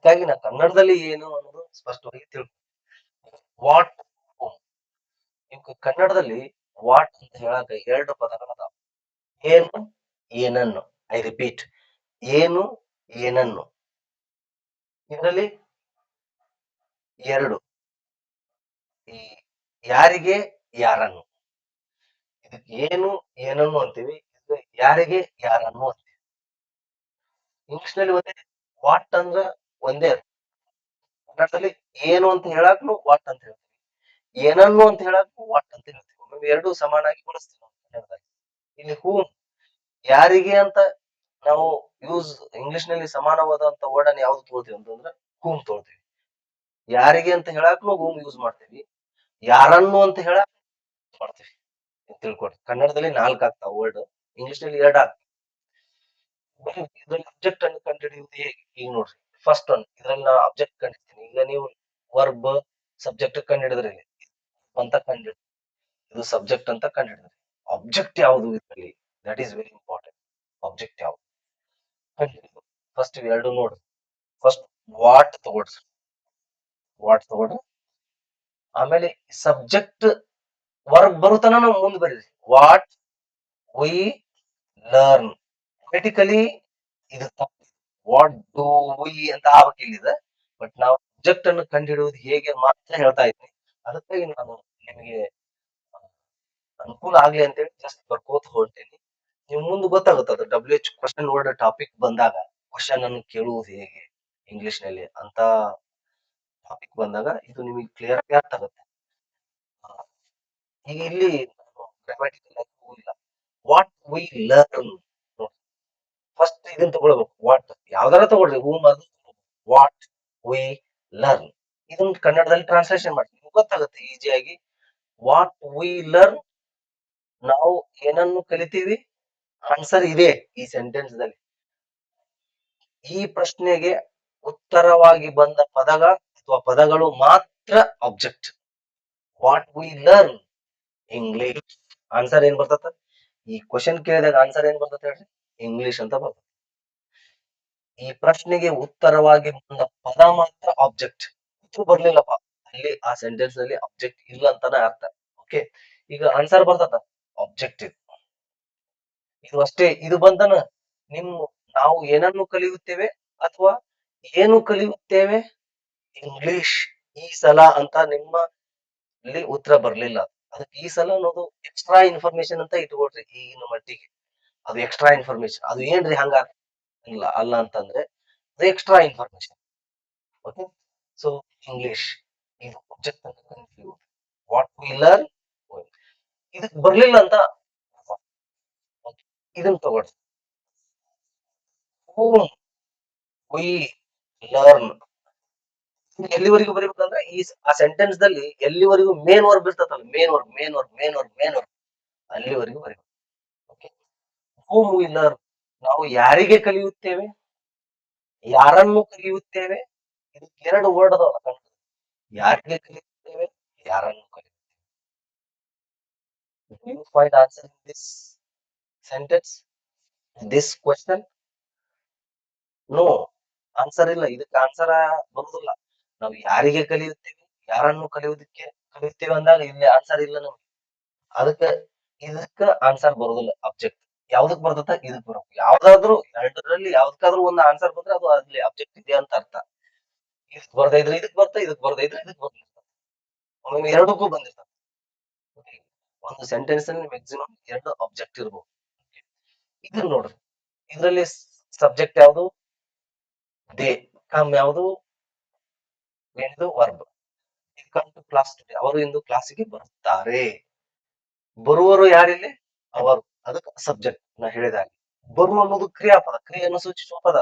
ಹಾಗಾಗಿ ನಾ ಕನ್ನಡದಲ್ಲಿ ಏನು ಅನ್ನೋದು ಸ್ಪಷ್ಟವಾಗಿ ತಿಳ್ಕೊ. ವಾಟ್ ಕನ್ನಡದಲ್ಲಿ ವಾಟ್ ಅಂತ ಹೇಳಾಕ 2 ಪದಗಳದಾವ. ಏನು, ಏನನ್ನು. ಐ ರಿಪೀಟ್, ಏನು, ಏನನ್ನು. ಇದರಲ್ಲಿ 2. ಈ ಯಾರಿಗೆ, ಯಾರನ್ನು. ಇದಕ್ಕೆ ಏನು, ಏನನ್ನು ಅಂತೀವಿ. ಇದು ಯಾರಿಗೆ, ಯಾರನ್ನು ಅಂತೀವಿ. ಇಂಗ್ಲಿಷ್ ನಲ್ಲಿ ಒಂದೇ. ವಾಟ್ ಅಂದ್ರ ಒಂದೇ. ಕನ್ನಡದಲ್ಲಿ ಏನು ಅಂತ ಹೇಳಾಕ್ನು ವಾಟ್ ಅಂತ ಹೇಳ್ತೀವಿ, ಏನನ್ನು ಅಂತ ಹೇಳಾಕ್ನು ವಾಟ್ ಅಂತ ಹೇಳ್ತೀವಿ. ನಾವು 2 ಸಮಾನಾಗಿ ಬಳಸ್ತೀವಿ ನಾವು ಕನ್ನಡದಲ್ಲಿ. ಇಲ್ಲಿ ಹೂಮ್, ಯಾರಿಗೆ ಅಂತ ನಾವು ಯೂಸ್ ಇಂಗ್ಲಿಷ್ ನಲ್ಲಿ ಸಮಾನವಾದಂತ ವರ್ಡ್ ಅನ್ನು ಯಾವ್ದು ತಗೊಳ್ತೀವಿ ಅಂತಂದ್ರೆ ಹೂಮ್ ತಗೊಳ್ತೀವಿ. ಯಾರಿಗೆ ಅಂತ ಹೇಳಾಕ್ನು ಹೂಮ್ ಯೂಸ್ ಮಾಡ್ತೀವಿ, ಯಾರನ್ನು ಅಂತ ಹೇಳಕ್ ಮಾಡ್ತೀವಿ. ತಿಳ್ಕೊಡಿ, ಕನ್ನಡದಲ್ಲಿ 4 ಆಗ್ತಾವ ವರ್ಡ್, ಇಂಗ್ಲಿಷ್ ನಲ್ಲಿ 2 ಆಗ್ತಾವ. ಇದ್ರಲ್ಲಿ ಅಬ್ಜೆಕ್ಟ್ ಅನ್ನು ಕಂಡುಹಿಡಿಯುವುದು ಹೇಗೆ? ಈಗ ನೋಡ್ರಿ, ಫಸ್ಟ್ ಒನ್ ಇದ್ರಲ್ಲಿ ನಾ ಅಬ್ಜೆಕ್ಟ್ ಕಂಡಿಡ್ತೀನಿ. ಈಗ ನೀವು ವರ್ಬ್ ಸಬ್ಜೆಕ್ಟ್ ಕಂಡುಹಿಡಿದ್ರಿ ಅಂತ ಕಂಡು, ಇದು ಸಬ್ಜೆಕ್ಟ್ ಅಂತ ಕಂಡುಹಿಡಿದ್ರಿ. ಆಬ್ಜೆಕ್ಟ್ ಯಾವುದು ಇದರಲ್ಲಿ? That is very important. Object ಯಾವುದು ಕಂಡುಹಿಡಿದು ಫಸ್ಟ್ ಇವೆರಡು ನೋಡ್ರಿ. ಫಸ್ಟ್ ವಾಟ್ ತಗೊಳ್ರಿ, ವಾಟ್ ತಗೊಳ್ರಿ. ಆಮೇಲೆ ಸಬ್ಜೆಕ್ಟ್ ವರ್ಬ್ ಬರುತ್ತಾನ ನಾವು ಮುಂದೆ ಬರೀರಿ. What we learn. ಕ್ರಿಟಿಕಲಿ ಇದು ತಪ್ಪು. ವಾಟ್ ಡು ವಿ ಅಂತ ಆಗ್ಬೇಕು ಇಲ್ಲಿದೆ. ಬಟ್ ನಾವು ಸಬ್ಜೆಕ್ಟ್ ಅನ್ನು ಕಂಡುಹಿಡಿಯುವುದು ಹೇಗೆ ಮಾತ್ರ ಹೇಳ್ತಾ ಇದ್ದೀನಿ. ಅದಕ್ಕಾಗಿ ನಾನು ನಿಮಗೆ ಅನುಕೂಲ ಆಗ್ಲಿ ಅಂತೇಳಿ ಜಸ್ಟ್ ಬರ್ಕೋತ ಹೊರಟೇನಿ. ನೀವು ಮುಂದೆ ಗೊತ್ತಾಗುತ್ತೆ ಅದು WH ಕ್ವಶನ್ ವರ್ಡ್ ಟಾಪಿಕ್ ಬಂದಾಗ ಕ್ವಶನ್ ಅನ್ನು ಕೇಳುವುದು ಹೇಗೆ ಇಂಗ್ಲಿಷ್ ನಲ್ಲಿ ಅಂತ ಟಾಪಿಕ್ ಬಂದಾಗ ಇದು ನಿಮಗೆ ಕ್ಲಿಯರ್ ಆಗಿ ಅರ್ಥ ಆಗುತ್ತೆ. ಈಗ ಇಲ್ಲಿ ಗ್ರಾಮ್ಯಾಟಿಕಲ್ ಆಗಿ ಹೋಗಿಲ್ಲ. What we learn. ಫಸ್ಟ್ ಇದನ್ನ ತಗೊಳ್ಬೇಕು. ವಾಟ್ ಯಾವ್ದಾರ ತಗೊಳ್ರಿ, ಹೂಮ್ ಅದು ವಾಟ್ ವಿ ಲರ್ನ್. ಇದನ್ನ ಕನ್ನಡದಲ್ಲಿ ಟ್ರಾನ್ಸ್ಲೇಷನ್ ಮಾಡಿ ನಿಮ್ಗೆ ಗೊತ್ತಾಗುತ್ತೆ ಈಸಿಯಾಗಿ. ವಾಟ್ ವಿ ಲರ್ನ್, ನಾವು ಏನನ್ನು ಕಲಿತೀವಿ. ಆನ್ಸರ್ ಇದೆ ಈ ಸೆಂಟೆನ್ಸ್ ದಲ್ಲಿ. ಈ ಪ್ರಶ್ನೆಗೆ ಉತ್ತರವಾಗಿ ಬಂದ ಪದಗಳ ಅಥವಾ ಪದಗಳು ಮಾತ್ರ object. What we learn English. Answer ಏನ್ ಬರ್ತದ? ಈ ಕ್ವಶನ್ ಕೇಳಿದಾಗ ಆನ್ಸರ್ ಏನ್ ಬರ್ತದೆ ಹೇಳ್ರಿ? ಇಂಗ್ಲಿಷ್ ಅಂತ ಬರ್ತದೆ. ಈ ಪ್ರಶ್ನೆಗೆ ಉತ್ತರವಾಗಿ ಬಂದ ಪದ ಮಾತ್ರ ಆಬ್ಜೆಕ್ಟ್. ಇದು ಬರ್ಲಿಲ್ಲಪ್ಪ, ಅಲ್ಲಿ ಆ ಸೆಂಟೆನ್ಸ್ ನಲ್ಲಿ ಆಬ್ಜೆಕ್ಟ್ ಇಲ್ಲ ಅಂತಾನೆ ಅರ್ಥ. ಓಕೆ, ಈಗ ಆನ್ಸರ್ ಬರ್ತದ ಆಬ್ಜೆಕ್ಟ್. ಇದು ಅಷ್ಟೇ. ಇದು ಬಂದನ ನಿಮ್ ನಾವು ಏನನ್ನು ಕಲಿಯುತ್ತೇವೆ ಅಥವಾ ಏನು ಕಲಿಯುತ್ತೇವೆ ಇಂಗ್ಲಿಷ್ ಈ ಸಲ ಅಂತ ನಿಮ್ಮ ಇಲ್ಲಿ ಉತ್ತರ ಬರ್ಲಿಲ್ಲ. ಅದಕ್ಕೆ ಈ ಸಲ ಅನ್ನೋದು ಎಕ್ಸ್ಟ್ರಾ ಇನ್ಫಾರ್ಮೇಶನ್ ಅಂತ ಇಟ್ಕೊಳ್ರಿ. ಈಗಿನ ಮಟ್ಟಿಗೆ ಅದು ಎಕ್ಸ್ಟ್ರಾ ಇನ್ಫಾರ್ಮೇಶನ್. ಅದು ಏನ್ರಿ ಹಂಗ ಇಲ್ಲ ಅಲ್ಲ ಅಂತಂದ್ರೆ ಅದು extra information. Okay, so English ಇದು ಆಬ್ಜೆಕ್ಟ್ ಅಂತ ಕನ್ಫ್ಯೂಸ್. ವಾಟ್ ವಿ ಲರ್ನ್, ಇದಕ್ ಬರ್ಲಿಲ್ಲ ಅಂತ ಇದನ್ನ ತಗೊಳ್ರಿ. ಹೂಮ್ ವಿ ಲರ್ನ್. ಎಲ್ಲಿವರೆಗೂ ಬರೀಬೇಕಂದ್ರೆ ಈ ಆ ಸೆಂಟೆನ್ಸ್ ದಲ್ಲಿ ಎಲ್ಲಿವರೆಗೂ ಮೇನ್ ವರ್ಬ್ ಇರ್ತದಲ್ಲ, main verb main verb main verb main verb ಅಲ್ಲಿವರೆಗೂ ಬರೀಬೇಕು. ಓಕೆ, ಹೂಮ್ ವಿ ಲರ್ನ್, ನಾವು ಯಾರಿಗೆ ಕಲಿಯುತ್ತೇವೆ, ಯಾರನ್ನು ಕಲಿಯುತ್ತೇವೆ. ಇದು 2 ವರ್ಡ್ ಅದಾವಲ್ಲ ಕನ್ನಡ. ಯಾರಿಗೆ ಕಲಿಯುತ್ತೇವೆ, ಯಾರನ್ನು ಕಲಿಯುತ್ತೇವೆ. Do you find answer in this sentence, this question? No, answer ಇಲ್ಲ. ಇದಕ್ಕೆ ಆನ್ಸರ್ ಬರುದಿಲ್ಲ. ನಾವು ಯಾರಿಗೆ ಕಲಿಯುತ್ತೇವೆ, ಯಾರನ್ನು ಕಲಿಯುತ್ತೇವೆ ಅಂದಾಗ ಇಲ್ಲಿ ಆನ್ಸರ್ ಇಲ್ಲ ನಮ್ಗೆ. ಅದಕ್ಕೆ ಇದಕ್ಕ ಆನ್ಸರ್ ಬರುದಿಲ್ಲ ಆಬ್ಜೆಕ್ಟ್. ಯಾವ್ದಕ್ ಬರ್ತದ? ಇದಕ್ ಬರಬೇಕು. ಯಾವ್ದಾದ್ರು 2ರಲ್ಲಿ ಯಾವ್ದಕ್ಕಾದ್ರೂ ಒಂದು ಆನ್ಸರ್ ಬಂದ್ರೆ ಅದು ಅಲ್ಲಿ ಆಬ್ಜೆಕ್ಟ್ ಇದೆ ಅಂತ ಅರ್ಥ. ಇದಕ್ ಬರ್ದ ಇದ್ರೆ ಇದಕ್ ಬರ್ತ, ಇದಕ್ ಬರ್ದ ಇದ್ರೆ ಇದಕ್ ಬರ್ತಿರ್ತದೆ. ಒಮ್ಮೆ 2ಕ್ಕೂ ಬಂದಿರ್ತದೆ. ಒಂದು ಸೆಂಟೆನ್ಸ್ ಅಲ್ಲಿ ಮ್ಯಾಕ್ಸಿಮಮ್ 2 ಆಬ್ಜೆಕ್ಟ್ ಇರ್ಬೋದು. ಇದನ್ನ ನೋಡ್ರಿ, ಇದರಲ್ಲಿ ಸಬ್ಜೆಕ್ಟ್ ಯಾವುದು? ದೇ. ಕಮ್ ಯಾವುದು? ಏನಿದು? Verb. Come to class today, ಅವರು ಇಂದು ಕ್ಲಾಸಿಗೆ ಬರುತ್ತಾರೆ. ಬರುವರು ಯಾರಿಲ್ಲಿ? ಅವರು. ಅದಕ್ಕೆ ಸಬ್ಜೆಕ್ಟ್ ನಾ ಹೇಳಿದಾಗ. ಬರು ಅನ್ನೋದು ಕ್ರಿಯಾಪದ, ಕ್ರಿಯೆಯನ್ನು ಸೂಚಿಸುವ ಪದ.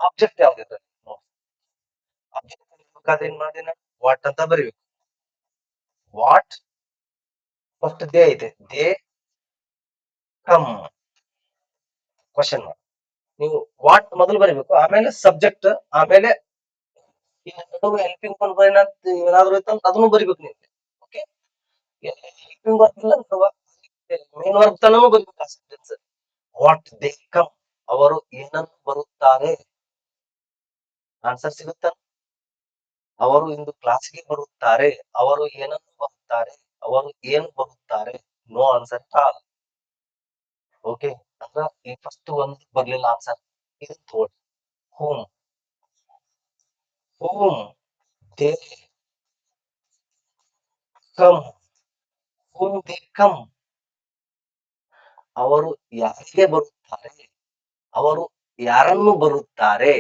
ಆಬ್ಜೆಕ್ಟ್ ಯಾವ್ದಿದೆ? ಆಬ್ಜೆಕ್ಟ್ ಬೇಕಾದ್ರೆ ಏನ್ ಮಾಡಿನ ವಾಟ್ ಅಂತ ಬರೀಬೇಕು. ವಾಟ್ ಫಸ್ಟ್ ದೇ ಐತೆ, ದೇ ಕಮ್ ಕ್ವಶನ್ ಮಾರ್ಕ್. ನೀವು ವಾಟ್ ಮೊದಲು ಬರೀಬೇಕು, ಆಮೇಲೆ ಸಬ್ಜೆಕ್ಟ್, ಆಮೇಲೆ ಹೆಲ್ಪಿಂಗ್ ವರ್ಬ್ ಏನಾದ್ರು ಇತ್ತು ಅದನ್ನು ಬರಿಬೇಕು ನೀವು. ಓಕೆ, ಹೆಲ್ಪಿಂಗ್ ವರ್ಬ್ ಇಲ್ಲ ಮೇನ್ ವರ್ಬ್ ತನೂ ಬರೀಬೇಕು ಆ ಸೆಂಟೆನ್ಸ್. ವಾಟ್ ದೇ ಕಮ್, ಅವರು ಏನನ್ನು ಬರುತ್ತಾರೆ. ಆನ್ಸರ್ ಸಿಗುತ್ತಾ? ಅವರು ಇಂದು ಕ್ಲಾಸಿಗೆ ಬರುತ್ತಾರೆ. ಅವರು ಏನನ್ನು ಬರುತ್ತಾರೆ? ಅವರು ಏನು ಬರುತ್ತಾರೆ? No answer all. ಓಕೆ. ಅಂದ್ರ ಈ ಫಸ್ಟ್ ಒಂದು ಬರ್ಲಿಲ್ಲ ಆನ್ಸರ್. ಇದು ತೋಳ್. Home. Home. They come. Home they come. ಅವರು ಯಾರಿಗೆ ಬರುತ್ತಾರೆ? ಅವರು ಯಾರನ್ನು ಬರುತ್ತಾರೆ?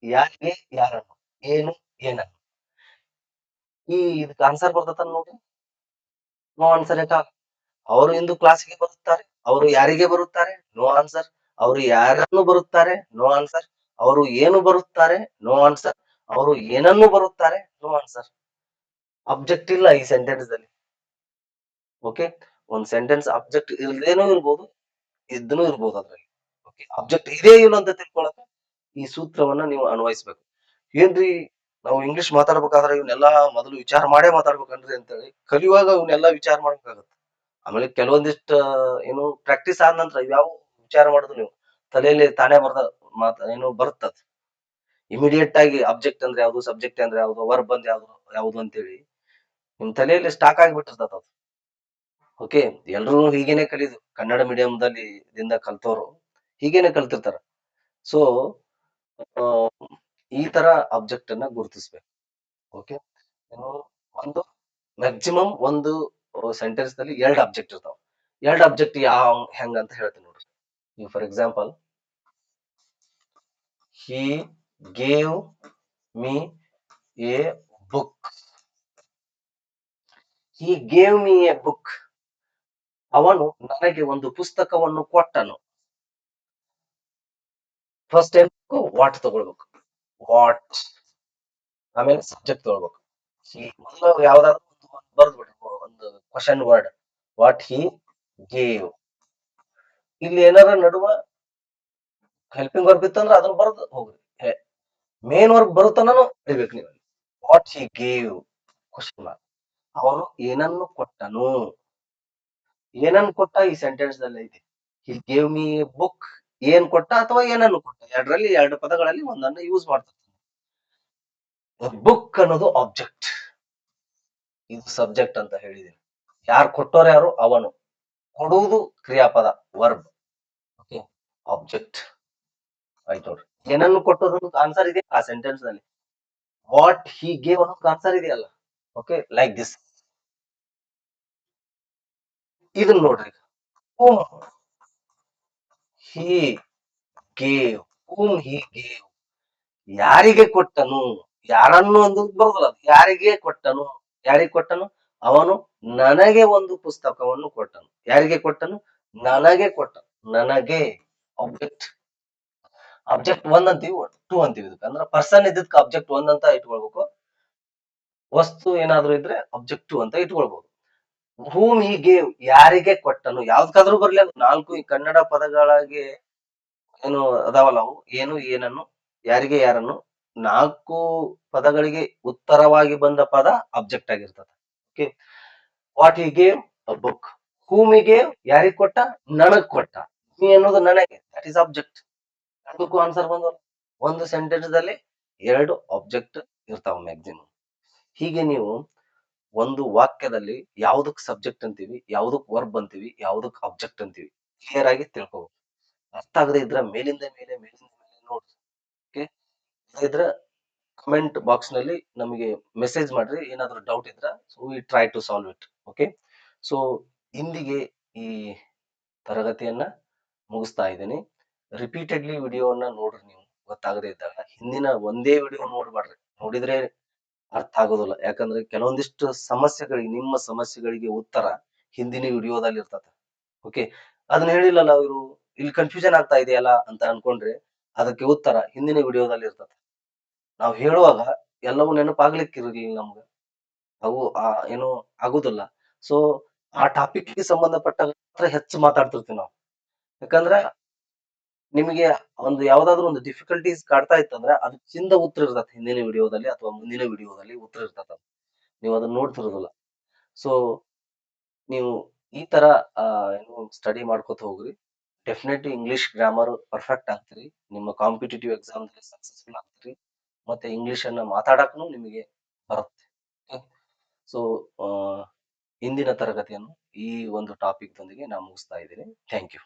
ಯಾರಿಗೆ ಯಾರನ್ನು? ಏನು ಏನನ್ನು? ಇದಕ್ಕೆ ಆನ್ಸರ್ ಬರ್ತದ ನೋಡ್ರಿ. ನೋ ಆನ್ಸರ್ ಯಾಕ? ಅವರು ಇಂದು ಕ್ಲಾಸಿಗೆ ಬರುತ್ತಾರೆ. ಅವರು ಯಾರಿಗೆ ಬರುತ್ತಾರೆ? No answer. ಅವರು ಯಾರನ್ನು ಬರುತ್ತಾರೆ? No answer. ಅವರು ಏನು ಬರುತ್ತಾರೆ? No answer. ಅವರು ಏನನ್ನು ಬರುತ್ತಾರೆ? No answer. ಅಬ್ಜೆಕ್ಟ್ ಇಲ್ಲ ಈ ಸೆಂಟೆನ್ಸ್ ಅಲ್ಲಿ. ಓಕೆ. ಒಂದ್ ಸೆಂಟೆನ್ಸ್ ಅಬ್ಜೆಕ್ಟ್ ಇಲ್ದೇನೂ ಇರ್ಬೋದು, ಇದ್ದನೂ ಇರ್ಬೋದು ಅದ್ರಲ್ಲಿ. ಓಕೆ. ಅಬ್ಜೆಕ್ಟ್ ಇದೇ ಇಲ್ಲ ಅಂತ ತಿಳ್ಕೊಳಕ ಈ ಸೂತ್ರವನ್ನ ನೀವು ಅನ್ವಯಿಸ್ಬೇಕು. ಏನ್ರಿ ನಾವು ಇಂಗ್ಲಿಷ್ ಮಾತಾಡ್ಬೇಕಾದ್ರೆ ಇವನ್ನೆಲ್ಲಾ ಮೊದಲು ವಿಚಾರ ಮಾಡೇ ಮಾತಾಡ್ಬೇಕನ್ರಿ ಅಂತೇಳಿ ಕಲಿಯುವಾಗ ಇವನ್ನೆಲ್ಲಾ ವಿಚಾರ ಮಾಡ್ಬೇಕಾಗತ್ತೆ. ಆಮೇಲೆ ಕೆಲವೊಂದಿಷ್ಟ ಏನು ಪ್ರಾಕ್ಟೀಸ್ ಆದ ನಂತರ ಇವ್ಯಾವ ವಿಚಾರ ಮಾಡುದು ನೀವು ತಲೆಯಲ್ಲಿ ತಾನೇ ಏನು ಬರುತ್ತದ. ಇಮಿಡಿಯೇಟ್ ಆಗಿ ಅಬ್ಜೆಕ್ಟ್ ಅಂದ್ರೆ ಯಾವ್ದು, ಸಬ್ಜೆಕ್ಟ್ ಅಂದ್ರೆ ಯಾವ್ದು, ವರ್ಬ್ ಅಂದ್ರೆ ಯಾವ್ದು ಯಾವ್ದು ಅಂತೇಳಿ ನಿಮ್ ತಲೆಯಲ್ಲಿ ಸ್ಟಾಕ್ ಆಗಿಬಿಟ್ಟಿರ್ತದ ಅದು. ಓಕೆ. ಎಲ್ರು ಹೀಗೇನೆ ಕಲಿದು ಕನ್ನಡ ಮೀಡಿಯಂದಲ್ಲಿ ದಿಂದ ಕಲ್ತವ್ರು ಹೀಗೇನೆ ಕಲ್ತಿರ್ತಾರ. ಸೊ ಈ ತರ ಅಬ್ಜೆಕ್ಟ್ ಅನ್ನ ಗುರುತಿಸ್ಬೇಕು. ಓಕೆ. ಒಂದು ಮ್ಯಾಕ್ಸಿಮಮ್ ಒಂದು ಸೆಂಟೆನ್ಸ್ ನಲ್ಲಿ 2 ಅಬ್ಜೆಕ್ಟ್ ಇರ್ತಾವ. 2 ಅಬ್ಜೆಕ್ಟ್ ಹೆಂಗ ಅಂತ ಹೇಳ್ತೀನಿ ನೋಡ್ರಿ. ಈಗ for example, he gave me A book. He gave me A book. ಅವನು ನನಗೆ ಒಂದು ಪುಸ್ತಕವನ್ನು ಕೊಟ್ಟನು. ಫಸ್ಟ್ ಟೈಮ್ ವಾಟ್ ತಗೊಳ್ಬೇಕು. ವಾಟ್. ಆಮೇಲೆ ಸಬ್ಜೆಕ್ಟ್ ತಗೊಳ್ಬೇಕು. ಮೊದಲು ಯಾವ್ದಾದ್ರು ಬರ್ದ್ಬಿಡ್ರಿ ಒಂದು question word. What he gave. ಇಲ್ಲಿ ಏನಾರ ನಡುವ ಹೆಲ್ಪಿಂಗ್ ವರ್ಬ್ ಇತ್ತಂದ್ರ ಅದನ್ನ ಬರ್ದು ಹೋಗ್ರಿ. ಮೇನ್ ವರ್ಬ್ ಬರುತ್ತನೂ ಹಿಡಿಬೇಕು ನೀವು. What he gave question mark. ಅವನು ಏನನ್ನು ಕೊಟ್ಟನು. ಏನನ್ನು ಕೊಟ್ಟ ಈ ಸೆಂಟೆನ್ಸ್ ನಲ್ಲಿ ಐತಿ. He gave me A book. ಏನ್ ಕೊಟ್ಟ ಅಥವಾ ಏನನ್ನು ಕೊಟ್ಟ, ಎರಡರಲ್ಲಿ 2 ಪದಗಳಲ್ಲಿ ಒಂದನ್ನು ಯೂಸ್ ಮಾಡ್ತಾರೆ. ಬುಕ್ ಅನ್ನೋದು ಆಬ್ಜೆಕ್ಟ್, ಇದು ಸಬ್ಜೆಕ್ಟ್ ಅಂತ ಹೇಳಿದೀನಿ. ಯಾರು ಕೊಟ್ಟೋರು ಯಾರು? ಅವನು. ಕೊಡುವುದು ಕ್ರಿಯಾಪದ ವರ್ಬ್. ಓಕೆ. ಆಬ್ಜೆಕ್ಟ್ ಆಯ್ತು ನೋಡ್ರಿ. ಏನನ್ನು ಕೊಟ್ಟೋದು ಆನ್ಸರ್ ಇದೆ ಆ ಸೆಂಟೆನ್ಸ್ ನಲ್ಲಿ. ವಾಟ್ ಹಿ ಗೇವ್ ಅನ್ನೋದು ಆನ್ಸರ್ ಇದೆಯಲ್ಲ. ಓಕೆ. Like this. ಇದನ್ನ ನೋಡ್ರಿ. whom he gave. whom he gave. ಯಾರಿಗೆ ಕೊಟ್ಟನು. ಯಾರನ್ನು ಒಂದು ಬರುದಲ್ಲ, ಯಾರಿಗೆ ಕೊಟ್ಟನು. ಯಾರಿಗೆ ಕೊಟ್ಟನು? ಅವನು ನನಗೆ ಒಂದು ಪುಸ್ತಕವನ್ನು ಕೊಟ್ಟನು. ಯಾರಿಗೆ ಕೊಟ್ಟನು? ನನಗೆ ಕೊಟ್ಟನು. ನನಗೆ ಆಬ್ಜೆಕ್ಟ್. ಆಬ್ಜೆಕ್ಟ್ 1 ಅಂತೀವಿ, 2 ಅಂತೀವಿ. ಇದಕ್ಕೆ ಅಂದ್ರೆ ಪರ್ಸನ್ ಇದ್ದಕ್ಕೆ ಆಬ್ಜೆಕ್ಟ್ 1 ಅಂತ ಇಟ್ಕೊಳ್ಬೇಕು. ವಸ್ತು ಏನಾದ್ರು ಇದ್ರೆ ಆಬ್ಜೆಕ್ಟ್ 2 ಅಂತ ಇಟ್ಕೊಳ್ಬಹುದು. ಹೂಮ್ ಹಿ ಗೇವ್. ಯಾರಿಗೆ ಕೊಟ್ಟನು. ಯಾವ್ದಕ್ಕಾದ್ರೂ ಬರ್ಲಿ ಅದು 4 ಈ ಕನ್ನಡ ಪದಗಳಿಗೆ ಏನು ಅದಾವಲ್ಲ ಅವು ಏನು ಏನನ್ನು ಯಾರಿಗೆ ಯಾರನ್ನು 4 ಪದಗಳಿಗೆ ಉತ್ತರವಾಗಿ ಬಂದ ಪದ ಆಬ್ಜೆಕ್ಟ್ ಆಗಿರ್ತದೆ. Okay. What he gave a book. Whom he gave ಯಾರಿಗ್ ಕೊಟ್ಟ. ನನಗ್ ಕೊಟ್ಟ. ಮೀ ಅನ್ನೋದು ನನಗೆ, ದಟ್ ಇಸ್ ಆಬ್ಜೆಕ್ಟ್. ಅದಕ್ಕೂ ಆನ್ಸರ್ ಬಂದಲ್ಲ. ಒಂದು ಸೆಂಟೆನ್ಸ್ ದಲ್ಲಿ 2 ಆಬ್ಜೆಕ್ಟ್ ಇರ್ತಾವ ಮ್ಯಾಕ್ಸಿಮಮ್. ಹೀಗೆ ನೀವು ಒಂದು ವಾಕ್ಯದಲ್ಲಿ ಯಾವ್ದಕ್ ಸಬ್ಜೆಕ್ಟ್ ಅಂತೀವಿ, ಯಾವ್ದಕ್ ವರ್ಬ್ ಅಂತೀವಿ, ಯಾವ್ದಕ್ ಆಬ್ಜೆಕ್ಟ್ ಅಂತೀವಿ ಕ್ಲಿಯರ್ ಆಗಿ ತಿಳ್ಕೊಬೇಕು. ಅರ್ಥ ಆಗದೆ ಇದ್ರ ಮೇಲಿಂದ ಮೇಲೆ ನೋಡ್ರಿ. ಓಕೆ. ಇದ್ರ ಕಮೆಂಟ್ ಬಾಕ್ಸ್ ನಲ್ಲಿ ನಮಗೆ ಮೆಸೇಜ್ ಮಾಡ್ರಿ ಏನಾದ್ರು ಡೌಟ್ ಇದ್ರ. So we try to solve it. Okay. So ಇಂದಿಗೆ ಈ ತರಗತಿಯನ್ನ ಮುಗಿಸ್ತಾ ಇದ್ದೀನಿ. ರಿಪೀಟೆಡ್ಲಿ ವಿಡಿಯೋವನ್ನ ನೋಡ್ರಿ ನೀವು ಗೊತ್ತಾಗದೇ ಇದ್ದಾಗ. ಹಿಂದಿನ ಒಂದೇ ವಿಡಿಯೋ ನೋಡ್ಬೇಡ್ರಿ. ನೋಡಿದ್ರೆ ಅರ್ಥ ಆಗೋದಿಲ್ಲ. ಯಾಕಂದ್ರೆ ಕೆಲವೊಂದಿಷ್ಟು ಸಮಸ್ಯೆಗಳಿಗೆ, ನಿಮ್ಮ ಸಮಸ್ಯೆಗಳಿಗೆ ಉತ್ತರ ಹಿಂದಿನ ವಿಡಿಯೋದಲ್ಲಿ ಇರ್ತದೆ. ಓಕೆ. ಅದನ್ನ ಹೇಳಿಲ್ಲಲ್ಲ ಅವರು, ಇಲ್ಲಿ ಕನ್ಫ್ಯೂಷನ್ ಆಗ್ತಾ ಇದೆಯಲ್ಲ ಅಂತ ಅನ್ಕೊಂಡ್ರೆ ಅದಕ್ಕೆ ಉತ್ತರ ಹಿಂದಿನ ವಿಡಿಯೋದಲ್ಲಿ ಇರ್ತದೆ. ನಾವು ಹೇಳುವಾಗ ಎಲ್ಲವೂ ನೆನಪಾಗ್ಲಿಕ್ಕಿರಲಿಲ್ಲ ನಮ್ಗೆ. ಅವು ಏನು ಆಗುದಿಲ್ಲ. ಸೊ ಆ ಟಾಪಿಕ್ ಗೆ ಸಂಬಂಧಪಟ್ಟ ಹೆಚ್ಚು ಮಾತಾಡ್ತಿರ್ತೀವಿ ನಾವು. ಯಾಕಂದ್ರೆ ನಿಮಗೆ ಒಂದು ಯಾವ್ದಾದ್ರು ಒಂದು ಡಿಫಿಕಲ್ಟೀಸ್ ಕಾಡ್ತಾ ಇತ್ತಂದ್ರೆ ಅದಕ್ಕೆ ಚಿಂದ ಉತ್ತರ ಇರ್ತದೆ ಹಿಂದಿನ ವಿಡಿಯೋದಲ್ಲಿ ಅಥವಾ ಮುಂದಿನ ವಿಡಿಯೋದಲ್ಲಿ ಉತ್ತರ ಇರ್ತದೆ. ನೀವು ಅದನ್ನ ನೋಡ್ತಿರೋದಿಲ್ಲ. ಸೊ ನೀವು ಈ ತರ ಏನು ಸ್ಟಡಿ ಮಾಡ್ಕೊತ ಹೋಗ್ರಿ. ಡೆಫಿನೆಟ್ಲಿ ಇಂಗ್ಲಿಷ್ ಗ್ರಾಮರ್ ಪರ್ಫೆಕ್ಟ್ ಆಗ್ತೀರಿ. ನಿಮ್ಮ ಕಾಂಪಿಟೇಟಿವ್ ಎಕ್ಸಾಮ್ ಸಕ್ಸಸ್ಫುಲ್ ಆಗ್ತೀರಿ. ಮತ್ತೆ ಇಂಗ್ಲಿಷ್ ಅನ್ನ ಮಾತಾಡಕ್ಕೂ ನಿಮಗೆ ಬರುತ್ತೆ. ಸೊ ಇಂದಿನ ತರಗತಿಯನ್ನು ಈ ಒಂದು ಟಾಪಿಕ್ ದೊಂದಿಗೆ ನಾನು ಮುಗಿಸ್ತಾ ಇದ್ದೀನಿ. Thank you.